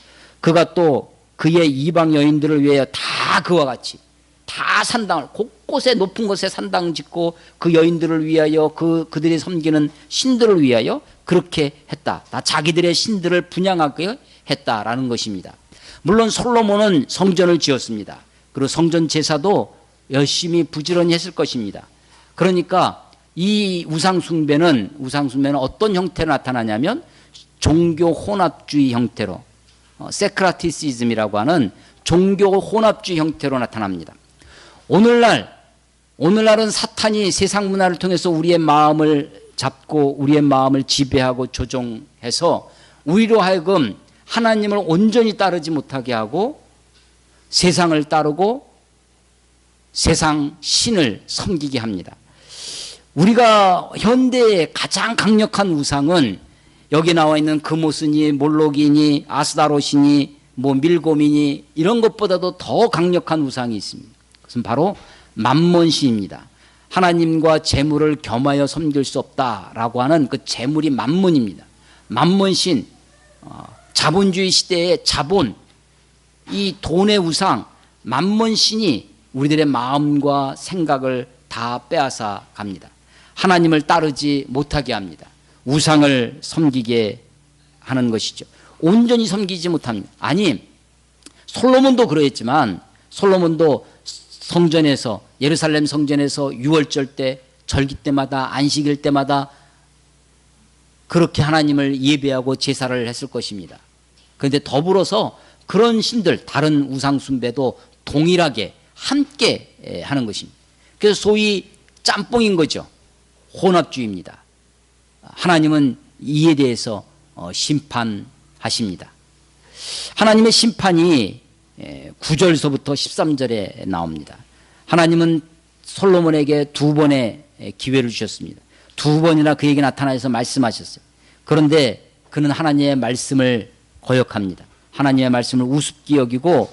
그가 또 그의 이방 여인들을 위하여 다 그와 같이 다 산당을 곳곳에 높은 곳에 산당 짓고 그 여인들을 위하여 그들이 섬기는 신들을 위하여 그렇게 했다. 다 자기들의 신들을 분양하게 했다라는 것입니다. 물론 솔로몬은 성전을 지었습니다. 그리고 성전 제사도 열심히 부지런히 했을 것입니다. 그러니까 이 우상숭배는 어떤 형태로 나타나냐면 종교 혼합주의 형태로 세크라티시즘이라고 하는 종교 혼합주의 형태로 나타납니다. 오늘날은 사탄이 세상 문화를 통해서 우리의 마음을 잡고 우리의 마음을 지배하고 조종해서 우리로 하여금 하나님을 온전히 따르지 못하게 하고 세상을 따르고 세상 신을 섬기게 합니다. 우리가 현대의 가장 강력한 우상은 여기 나와 있는 금오스니 몰록이니 아스다롯이니 밀곰이니 이런 것보다도 더 강력한 우상이 있습니다. 그것은 바로 만몬신입니다. 하나님과 재물을 겸하여 섬길 수 없다라고 하는 그 재물이 만몬입니다. 만몬신, 자본주의 시대의 자본, 이 돈의 우상, 만몬신이 우리들의 마음과 생각을 다 빼앗아 갑니다. 하나님을 따르지 못하게 합니다. 우상을 섬기게 하는 것이죠. 온전히 섬기지 못합니다. 아니, 솔로몬도 그러했지만 솔로몬도 성전에서 예루살렘 성전에서 유월절 때 절기 때마다 안식일 때마다 그렇게 하나님을 예배하고 제사를 했을 것입니다. 그런데 더불어서 그런 신들 다른 우상 숭배도 동일하게 함께 하는 것입니다. 그래서 소위 짬뽕인 거죠. 혼합주의입니다. 하나님은 이에 대해서 심판하십니다. 하나님의 심판이 9절서부터 13절에 나옵니다. 하나님은 솔로몬에게 2번의 기회를 주셨습니다. 2번이나 그에게 나타나서 말씀하셨어요. 그런데 그는 하나님의 말씀을 거역합니다. 하나님의 말씀을 우습게 여기고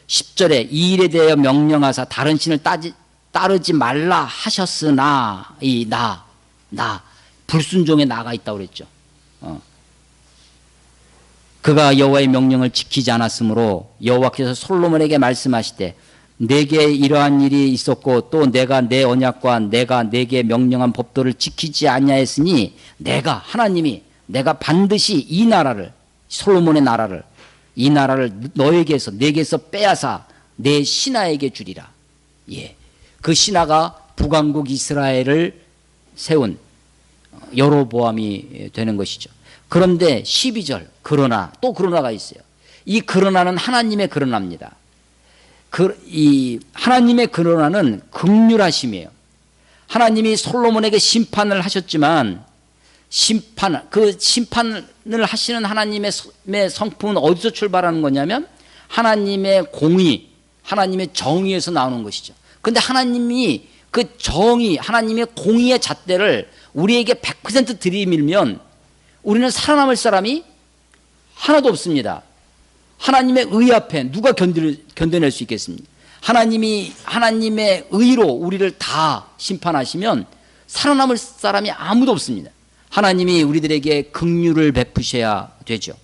10절에 이 일에 대하여 명령하사 다른 신을 따르지 말라 하셨으나 이 나 불순종에 나가 있다고 그랬죠. 그가 여호와의 명령을 지키지 않았으므로 여호와께서 솔로몬에게 말씀하시되 내게 이러한 일이 있었고 또 내가 내 언약과 내가 내게 명령한 법도를 지키지 아니하였으니 하나님이 내가 반드시 이 나라를 솔로몬의 나라를 이 나라를 너에게서 내게서 빼앗아 내 신하에게 주리라. 예, 그 신하가 북왕국 이스라엘을 세운 여로보암이 되는 것이죠. 그런데 12절 그러나 또 그러나가 있어요. 이 그러나는 하나님의 그러나입니다. 이 하나님의 그러나는 긍휼하심이에요. 하나님이 솔로몬에게 심판을 하셨지만 그 심판을 하시는 하나님의 성품은 어디서 출발하는 거냐면 하나님의 공의, 하나님의 정의에서 나오는 것이죠. 그런데 하나님이 그 정의, 하나님의 공의의 잣대를 우리에게 100% 들이밀면 우리는 살아남을 사람이 하나도 없습니다. 하나님의 의 앞에 누가 견뎌낼 수 있겠습니까? 하나님의 의로 우리를 다 심판하시면 살아남을 사람이 아무도 없습니다. 하나님이 우리들에게 긍휼을 베푸셔야 되죠.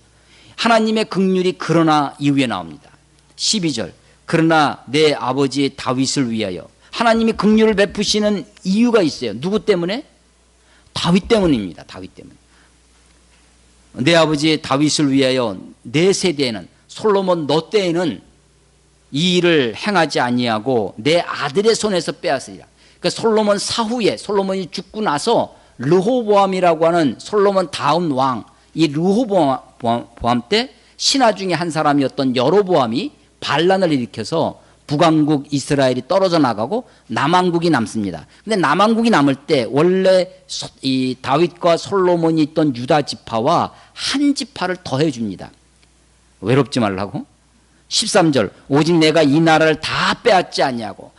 하나님의 긍휼이 그러나 이후에 나옵니다. 12절 그러나 내 아버지 다윗을 위하여 하나님이 긍휼을 베푸시는 이유가 있어요. 누구 때문에? 다윗 때문입니다. 다윗 때문에. 내 아버지 다윗을 위하여 내 세대에는 솔로몬 너 때에는 이 일을 행하지 아니하고 내 아들의 손에서 빼앗으리라. 그러니까 솔로몬 사후에 솔로몬이 죽고 나서 르호보암이라고 하는 솔로몬 다음 왕, 이 르호보암 때 신하 중에 한 사람이었던 여로보암이 반란을 일으켜서 북왕국 이스라엘이 떨어져 나가고 남왕국이 남습니다. 근데 남왕국이 남을 때 원래 이 다윗과 솔로몬이 있던 유다 지파와 한 지파를 더해 줍니다. 외롭지 말라고. 13절 오직 내가 이 나라를 다 빼앗지 아니하고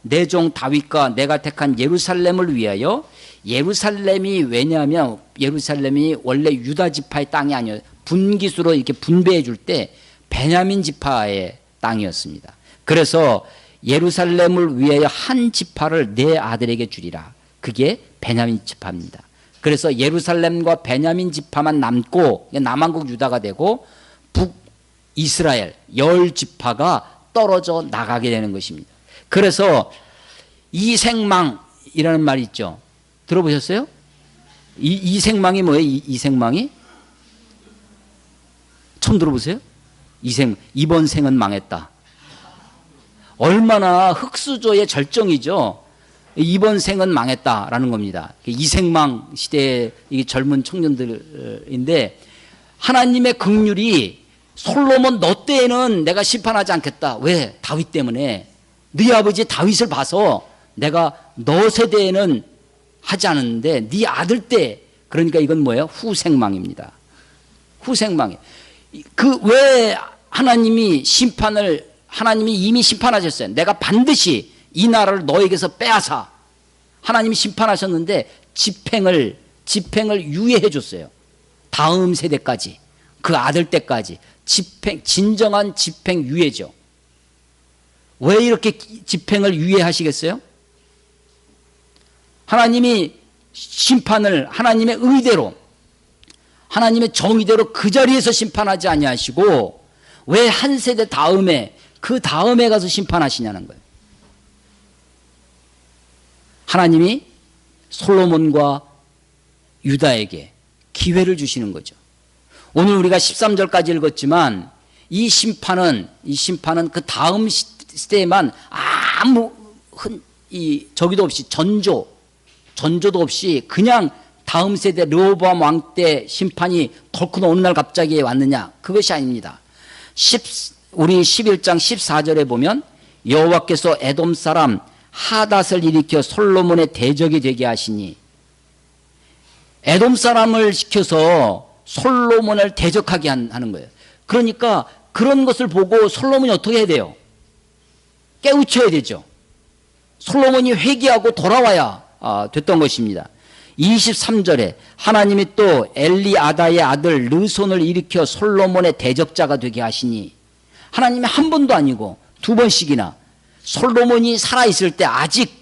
내 종 다윗과 내가 택한 예루살렘을 위하여 예루살렘이 왜냐하면 예루살렘이 원래 유다 지파의 땅이 아니에요. 분기수로 이렇게 분배해 줄 때 베냐민 지파의 땅이었습니다. 그래서 예루살렘을 위하여 한 지파를 내 아들에게 주리라. 그게 베냐민 지파입니다. 그래서 예루살렘과 베냐민 지파만 남고 남왕국 유다가 되고 북이스라엘 10지파가 떨어져 나가게 되는 것입니다. 그래서 이생망이라는 말이 있죠. 들어보셨어요? 이생망이 뭐예요? 이생망이? 처음 들어보세요? 이번 생은 망했다. 얼마나 흙수저의 절정이죠. 이번 생은 망했다라는 겁니다. 이생망 시대의 젊은 청년들인데 하나님의 긍휼이 솔로몬 너 때에는 내가 심판하지 않겠다. 왜? 다윗 때문에. 네 아버지 다윗을 봐서 내가 너 세대에는 하지 않았는데 네 아들 때, 그러니까 이건 뭐예요? 후생망입니다. 후생망이. 그 왜 하나님이 이미 심판하셨어요. 내가 반드시 이 나라를 너에게서 빼앗아. 하나님이 심판하셨는데 집행을 유예해 줬어요. 다음 세대까지, 그 아들 때까지 진정한 집행 유예죠. 왜 이렇게 집행을 유예하시겠어요? 하나님이 심판을 하나님의 의대로, 하나님의 정의대로 그 자리에서 심판하지 아니하시고 왜 한 세대 다음에, 그 다음에 가서 심판하시냐는 거예요. 하나님이 솔로몬과 유다에게 기회를 주시는 거죠. 오늘 우리가 13절까지 읽었지만 이 심판은 그 다음 시대에만 아무 저기도 없이 전조도 없이 그냥 다음 세대 르호보암 왕 때 심판이 덜컥 어느 날 갑자기 왔느냐, 그것이 아닙니다. 우리 11장 14절에 보면 여호와께서 에돔 사람 하닷을 일으켜 솔로몬의 대적이 되게 하시니, 에돔 사람을 시켜서 솔로몬을 대적하게 하는 거예요. 그러니까 그런 것을 보고 솔로몬이 어떻게 해야 돼요? 깨우쳐야 되죠. 솔로몬이 회개하고 돌아와야 됐던 것입니다. 23절에 하나님이 또 엘리아다의 아들 르손을 일으켜 솔로몬의 대적자가 되게 하시니, 하나님이 한 번도 아니고 두 번씩이나 솔로몬이 살아있을 때 아직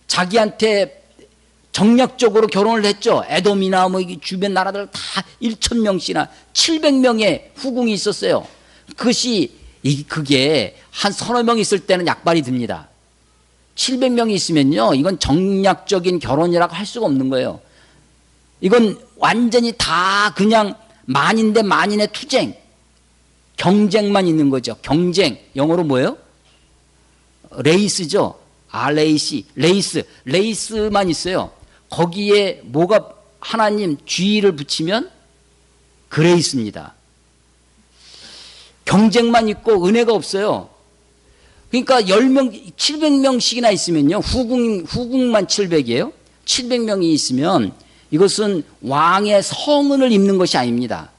자기한테 정략적으로 결혼을 했죠. 에돔이나 뭐 주변 나라들 다 1,000명씩이나 700명의 후궁이 있었어요. 그게 한 서너 명 있을 때는 약발이 듭니다. 700명이 있으면요, 이건 정략적인 결혼이라고 할 수가 없는 거예요. 이건 완전히 다 그냥 만인대 만인의 투쟁, 경쟁만 있는 거죠. 경쟁, 영어로 뭐예요? 레이스죠. RAC, 레이스만 있어요. 거기에 뭐가 하나님 G를 붙이면 그레이스입니다. 경쟁만 있고 은혜가 없어요. 그러니까 10명, 700명씩이나 있으면요, 후궁만 700이에요. 700명이 있으면 이것은 왕의 성은을 입는 것이 아닙니다.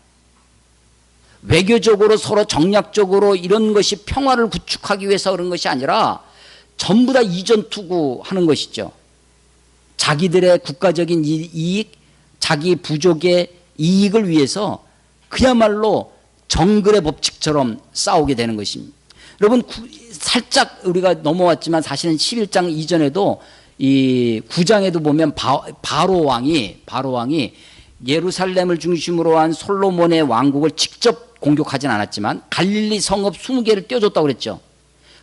외교적으로 서로 정략적으로 이런 것이 평화를 구축하기 위해서 그런 것이 아니라 전부 다 이전 투구하는 것이죠. 자기들의 국가적인 이익, 자기 부족의 이익을 위해서 그야말로 정글의 법칙처럼 싸우게 되는 것입니다. 여러분, 살짝 우리가 넘어왔지만 사실은 11장 이전에도 이 9장에도 보면 바로 왕이 예루살렘을 중심으로 한 솔로몬의 왕국을 직접 공격하진 않았지만 갈릴리 성읍 20개를 떼어줬다고 그랬죠.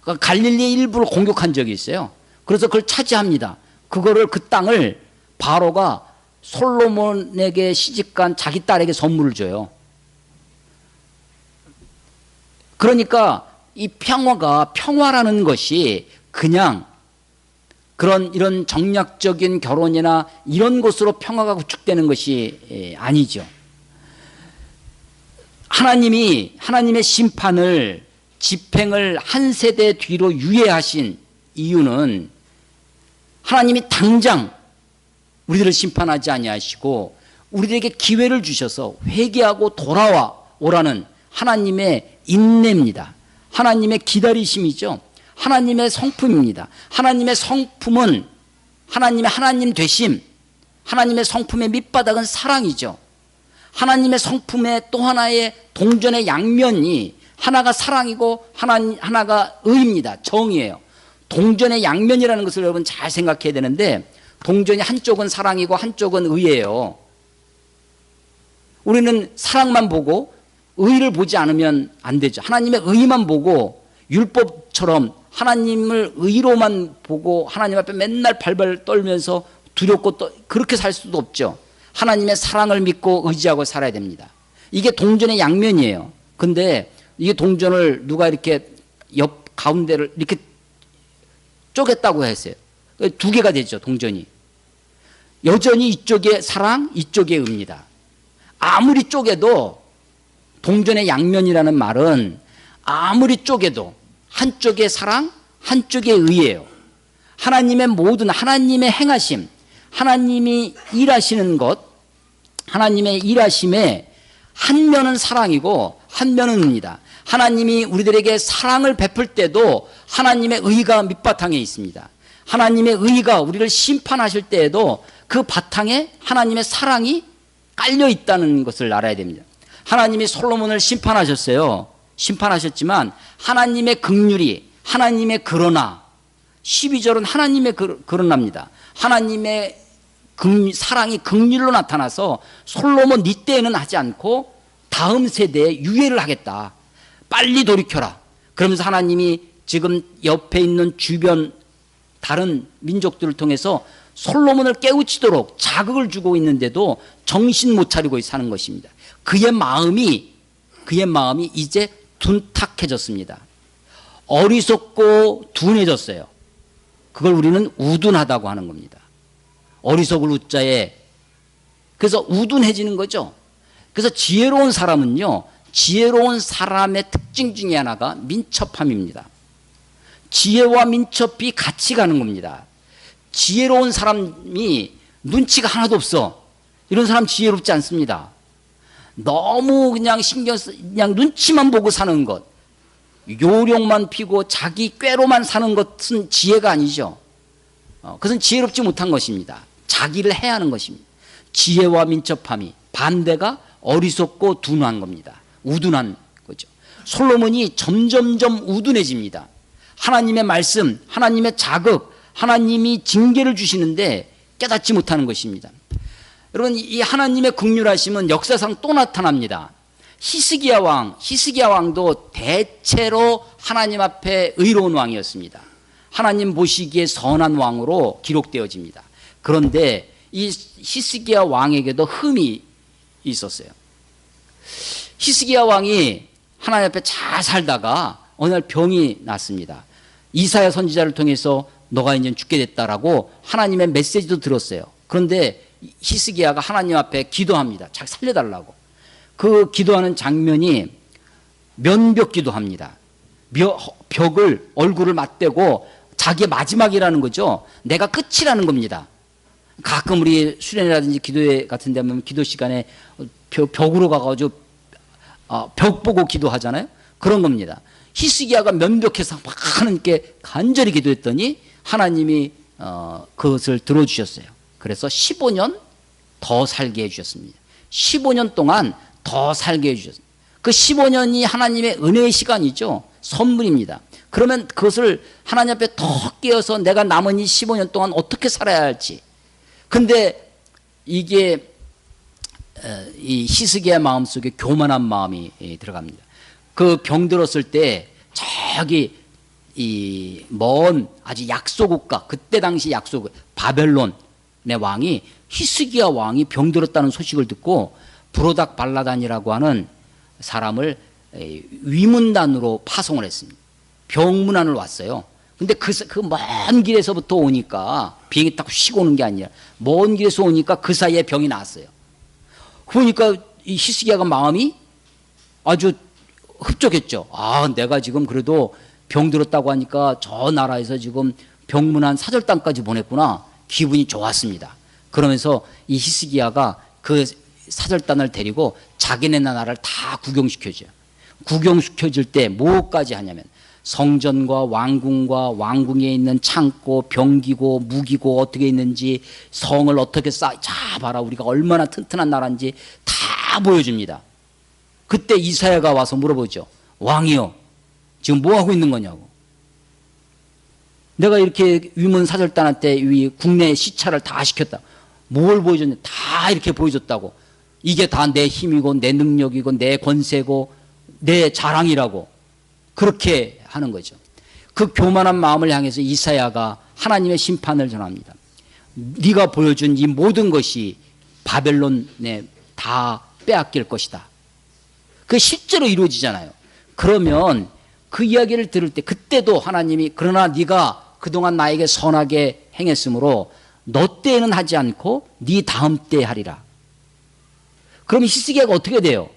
그러니까 갈릴리의 일부를 공격한 적이 있어요. 그래서 그걸 차지합니다. 그 땅을 바로가 솔로몬에게 시집간 자기 딸에게 선물을 줘요. 그러니까 이 평화라는 것이 그냥 이런 정략적인 결혼이나 이런 것으로 평화가 구축되는 것이 아니죠. 하나님의 심판을, 집행을 한 세대 뒤로 유예하신 이유는 하나님이 당장 우리들을 심판하지 아니하시고 우리들에게 기회를 주셔서 회개하고 돌아오라는 하나님의 인내입니다. 하나님의 기다리심이죠. 하나님의 성품입니다. 하나님의 성품은 하나님의 하나님 되심, 하나님의 성품의 밑바닥은 사랑이죠. 하나님의 성품의 또 하나의 동전의 양면이 하나가 사랑이고 하나가 의입니다. 정의예요. 동전의 양면이라는 것을 여러분 잘 생각해야 되는데, 동전이 한쪽은 사랑이고 한쪽은 의예요. 우리는 사랑만 보고 의를 보지 않으면 안 되죠. 하나님의 의만 보고 율법처럼 하나님을 의로만 보고 하나님 앞에 맨날 발발 떨면서 두렵고 그렇게 살 수도 없죠. 하나님의 사랑을 믿고 의지하고 살아야 됩니다. 이게 동전의 양면이에요. 근데 이게 동전을 누가 이렇게 옆 가운데를 이렇게 쪼갰다고 했어요. 두 개가 되죠, 동전이. 여전히 이쪽에 사랑, 이쪽에 의입니다. 아무리 쪼개도 동전의 양면이라는 말은 아무리 쪼개도 한쪽의 사랑, 한쪽의 의예요. 하나님의 모든 하나님의 행하심, 하나님이 일하시는 것, 하나님의 일하심에 한 면은 사랑이고 한 면은 의입니다. 하나님이 우리들에게 사랑을 베풀 때도 하나님의 의가 밑바탕에 있습니다. 하나님의 의가 우리를 심판하실 때에도 그 바탕에 하나님의 사랑이 깔려 있다는 것을 알아야 됩니다. 하나님이 솔로몬을 심판하셨어요. 심판하셨지만 하나님의 긍휼이, 하나님의 그러나, 12절은 하나님의 그러나입니다. 하나님의 사랑이 긍휼로 나타나서 솔로몬 네 때에는 하지 않고 다음 세대에 유예를 하겠다. 빨리 돌이켜라. 그러면서 하나님이 지금 옆에 있는 주변 다른 민족들을 통해서 솔로몬을 깨우치도록 자극을 주고 있는데도 정신 못 차리고 사는 것입니다. 그의 마음이 이제 둔탁해졌습니다. 어리석고 둔해졌어요. 그걸 우리는 우둔하다고 하는 겁니다. 어리석을 우자에, 그래서 우둔해지는 거죠. 그래서 지혜로운 사람은요, 지혜로운 사람의 특징 중에 하나가 민첩함입니다. 지혜와 민첩이 같이 가는 겁니다. 지혜로운 사람이 눈치가 하나도 없어. 이런 사람 지혜롭지 않습니다. 너무 그냥 그냥 눈치만 보고 사는 것, 요령만 피고 자기 꾀로만 사는 것은 지혜가 아니죠. 그것은 지혜롭지 못한 것입니다. 자기를 해야 하는 것입니다. 지혜와 민첩함이 반대가 어리석고 둔한 겁니다. 우둔한 거죠. 솔로몬이 점점점 우둔해집니다. 하나님의 말씀, 하나님의 자극, 하나님이 징계를 주시는데 깨닫지 못하는 것입니다. 여러분, 이 하나님의 긍휼하심은 역사상 또 나타납니다. 히스기야 왕도 대체로 하나님 앞에 의로운 왕이었습니다. 하나님 보시기에 선한 왕으로 기록되어집니다. 그런데 이 히스기야 왕에게도 흠이 있었어요. 히스기야 왕이 하나님 앞에 잘 살다가 어느 날 병이 났습니다. 이사야 선지자를 통해서 너가 이제 죽게 됐다라고 하나님의 메시지도 들었어요. 그런데 히스기야가 하나님 앞에 기도합니다. 잘 살려달라고. 그 기도하는 장면이 면벽 기도합니다. 벽을 얼굴을 맞대고 자기의 마지막이라는 거죠. 내가 끝이라는 겁니다. 가끔 우리 수련회라든지 기도회 같은 데 하면 기도 시간에 벽으로 가가지고 벽 보고 기도하잖아요. 그런 겁니다. 히스기야가 면벽해서 막 하나님께 간절히 기도했더니 하나님이 그것을 들어주셨어요. 그래서 15년 더 살게 해주셨습니다. 15년 동안 더 살게 해주셨습니다. 그 15년이 하나님의 은혜의 시간이죠. 선물입니다. 그러면 그것을 하나님 앞에 더 깨어서 내가 남은 이 15년 동안 어떻게 살아야 할지. 근데 이게 이 히스기야 마음속에 교만한 마음이 들어갑니다. 그 병들었을 때 저기 이 먼 아주 약소국가, 그때 당시 약소국 바벨론의 왕이, 히스기야 왕이 병들었다는 소식을 듣고 브로닥 발라단이라고 하는 사람을 위문단으로 파송을 했습니다. 병문안을 왔어요. 근데 그 먼 길에서부터 오니까, 비행기 타고 쉬고 오는 게 아니라 먼 길에서 오니까 그 사이에 병이 나왔어요. 그러니까 이 히스기야가 마음이 아주 흡족했죠. 내가 지금 그래도 병들었다고 하니까 저 나라에서 지금 병문안 사절단까지 보냈구나. 기분이 좋았습니다. 그러면서 이 히스기야가 그 사절단을 데리고 자기네 나라를 다 구경시켜줘요. 구경시켜줄 때 뭐까지 하냐면 성전과 왕궁과 왕궁에 있는 창고, 병기고, 무기고 어떻게 있는지, 성을 어떻게 자 봐라, 우리가 얼마나 튼튼한 나라인지 다 보여줍니다. 그때 이사야가 와서 물어보죠. 왕이요, 지금 뭐 하고 있는 거냐고. 내가 이렇게 위문 사절단한테 이 국내 시찰을 다 시켰다. 뭘 보여줬냐? 다 이렇게 보여줬다고. 이게 다 내 힘이고 내 능력이고 내 권세고 내 자랑이라고 그렇게 하는 거죠. 그 교만한 마음을 향해서 이사야가 하나님의 심판을 전합니다. 네가 보여준 이 모든 것이 바벨론에 다 빼앗길 것이다. 그 실제로 이루어지잖아요. 그러면 그 이야기를 들을 때 그때도 하나님이 그러나 네가 그동안 나에게 선하게 행했으므로 너 때에는 하지 않고 네 다음 때에 하리라. 그럼 히스기야가 어떻게 돼요?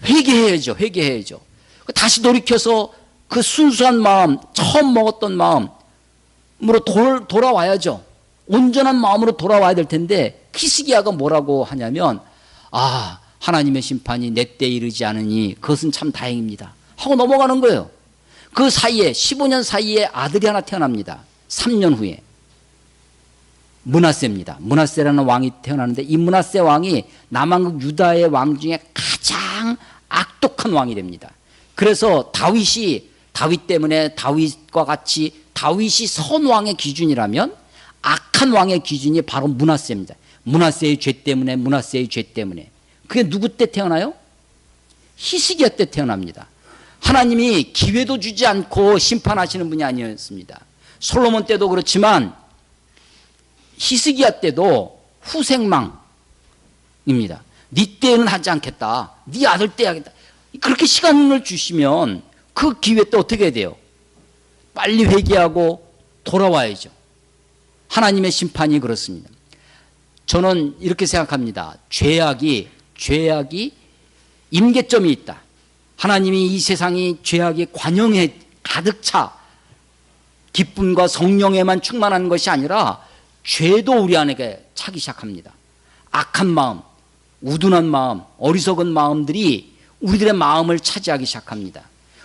회개해야죠. 회개해야죠. 다시 돌이켜서 그 순수한 마음, 처음 먹었던 마음으로 돌아와야죠. 온전한 마음으로 돌아와야 될 텐데 히스기야가 뭐라고 하냐면 하나님의 심판이 내 때에 이르지 않으니 그것은 참 다행입니다 하고 넘어가는 거예요. 그 사이에 15년 사이에 아들이 하나 태어납니다. 3년 후에 므낫세입니다. 므낫세라는 왕이 태어나는데 이 므낫세 왕이 남왕국 유다의 왕 중에 가장 악독한 왕이 됩니다. 그래서 다윗 때문에 다윗과 같이 다윗이 선왕의 기준이라면 악한 왕의 기준이 바로 므낫세입니다. 므낫세의 죄 때문에 그게 누구 때 태어나요? 히스기야 때 태어납니다. 하나님이 기회도 주지 않고 심판하시는 분이 아니었습니다. 솔로몬 때도 그렇지만 히스기야 때도 후생망입니다. 네 때는 하지 않겠다. 네 아들 때 하겠다. 그렇게 시간을 주시면 그 기회 때 어떻게 해야 돼요? 빨리 회개하고 돌아와야죠. 하나님의 심판이 그렇습니다. 저는 이렇게 생각합니다. 죄악이 임계점이 있다. 하나님이 이 세상이 죄악이 관영에 가득 차 기쁨과 성령에만 충만한 것이 아니라 죄도 우리 안에 차기 시작합니다. 악한 마음, 우둔한 마음, 어리석은 마음들이 우리들의 마음을 차지하기 시작합니다.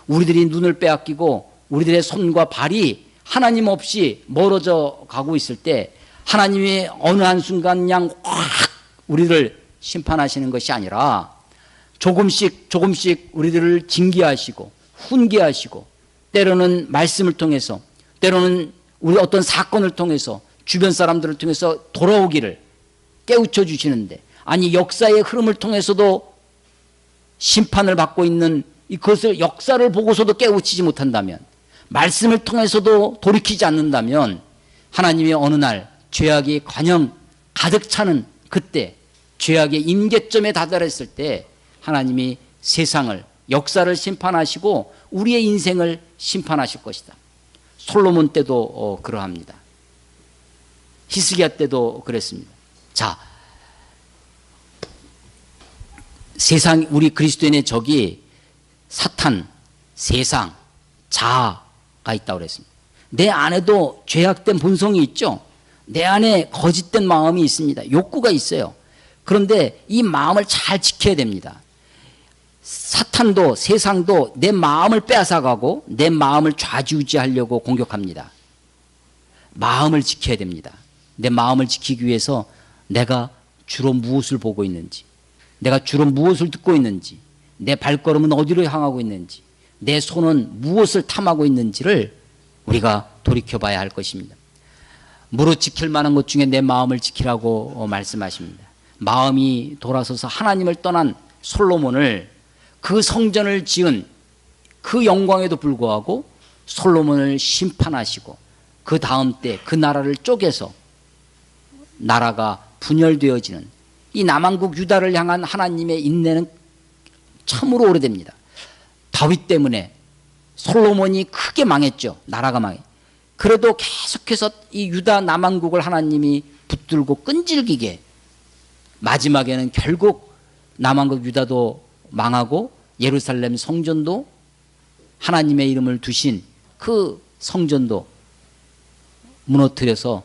우리들이 눈을 빼앗기고 우리들의 손과 발이 하나님 없이 멀어져 가고 있을 때 하나님이 어느 한순간 그냥 확 우리를 심판하시는 것이 아니라 조금씩 우리들을 징계하시고 훈계하시고 때로는 말씀을 통해서 때로는 우리 어떤 사건을 통해서 주변 사람들을 통해서 돌아오기를 깨우쳐 주시는데 아니 역사의 흐름을 통해서도 심판을 받고 있는 그것을 역사를 보고서도 깨우치지 못한다면 말씀을 통해서도 돌이키지 않는다면 하나님이 어느 날 죄악이 관영 가득 차는 그때 죄악의 임계점에 다다랐을 때 하나님이 세상을 역사를 심판하시고 우리의 인생을 심판하실 것이다. 솔로몬 때도 그러합니다. 히스기야 때도 그랬습니다. 자, 세상 우리 그리스도인의 적이 사탄, 세상, 자아가 있다고 그랬습니다. 내 안에도 죄악된 본성이 있죠. 내 안에 거짓된 마음이 있습니다. 욕구가 있어요. 그런데 이 마음을 잘 지켜야 됩니다. 사탄도 세상도 내 마음을 빼앗아가고 내 마음을 좌지우지하려고 공격합니다. 마음을 지켜야 됩니다. 내 마음을 지키기 위해서 내가 주로 무엇을 보고 있는지, 내가 주로 무엇을 듣고 있는지, 내 발걸음은 어디로 향하고 있는지, 내 손은 무엇을 탐하고 있는지를 우리가 돌이켜봐야 할 것입니다. 무릇 지킬 만한 것 중에 내 마음을 지키라고 말씀하십니다. 마음이 돌아서서 하나님을 떠난 솔로몬을 그 성전을 지은 그 영광에도 불구하고 솔로몬을 심판하시고 그 다음 때 그 나라를 쪼개서 나라가 분열되어지는 이 남왕국 유다를 향한 하나님의 인내는 참으로 오래됩니다. 다윗 때문에 솔로몬이 크게 망했죠. 나라가 망해. 그래도 계속해서 이 유다 남왕국을 하나님이 붙들고 끈질기게 마지막에는 결국 남왕국 유다도 망하고 예루살렘 성전도 하나님의 이름을 두신 그 성전도 무너뜨려서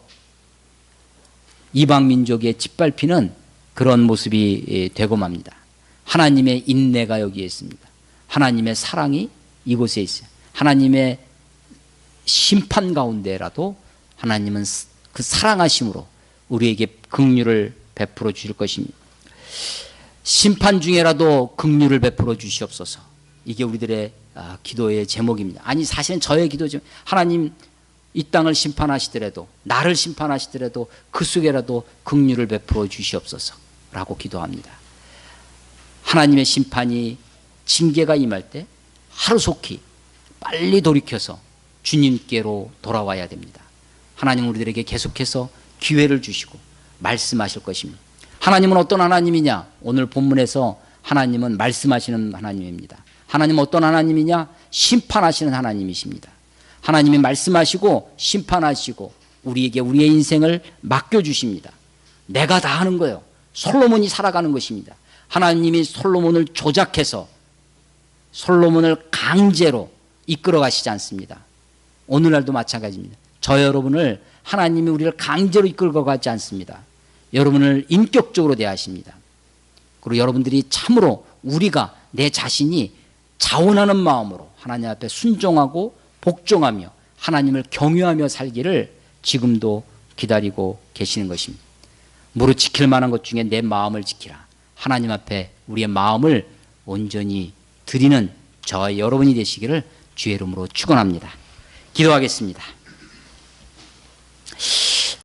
이방 민족의 짓밟히는 그런 모습이 되고 맙니다. 하나님의 인내가 여기에 있습니다. 하나님의 사랑이 이곳에 있어요. 하나님의 심판 가운데라도 하나님은 그 사랑하심으로 우리에게 긍휼을 베풀어 주실 것입니다. 심판 중에라도 긍휼을 베풀어 주시옵소서. 이게 우리들의 기도의 제목입니다. 아니 사실은 저의 기도죠. 하나님 이 땅을 심판하시더라도 나를 심판하시더라도 그 속에라도 긍휼을 베풀어 주시옵소서라고 기도합니다. 하나님의 심판이 징계가 임할 때 하루속히 빨리 돌이켜서 주님께로 돌아와야 됩니다. 하나님은 우리들에게 계속해서 기회를 주시고 말씀하실 것입니다. 하나님은 어떤 하나님이냐? 오늘 본문에서 하나님은 말씀하시는 하나님입니다. 하나님은 어떤 하나님이냐? 심판하시는 하나님이십니다. 하나님이 말씀하시고 심판하시고 우리에게 우리의 인생을 맡겨주십니다. 내가 다 하는 거예요. 솔로몬이 살아가는 것입니다. 하나님이 솔로몬을 조작해서 솔로몬을 강제로 이끌어 가시지 않습니다. 오늘날도 마찬가지입니다. 저 여러분을 하나님이 우리를 강제로 이끌고 가지 않습니다. 여러분을 인격적으로 대하십니다. 그리고 여러분들이 참으로 우리가 내 자신이 자원하는 마음으로 하나님 앞에 순종하고 복종하며 하나님을 경외하며 살기를 지금도 기다리고 계시는 것입니다. 무릇 지킬 만한 것 중에 내 마음을 지키라. 하나님 앞에 우리의 마음을 온전히 드리는 저와 여러분이 되시기를 주의 이름으로 축원합니다. 기도하겠습니다.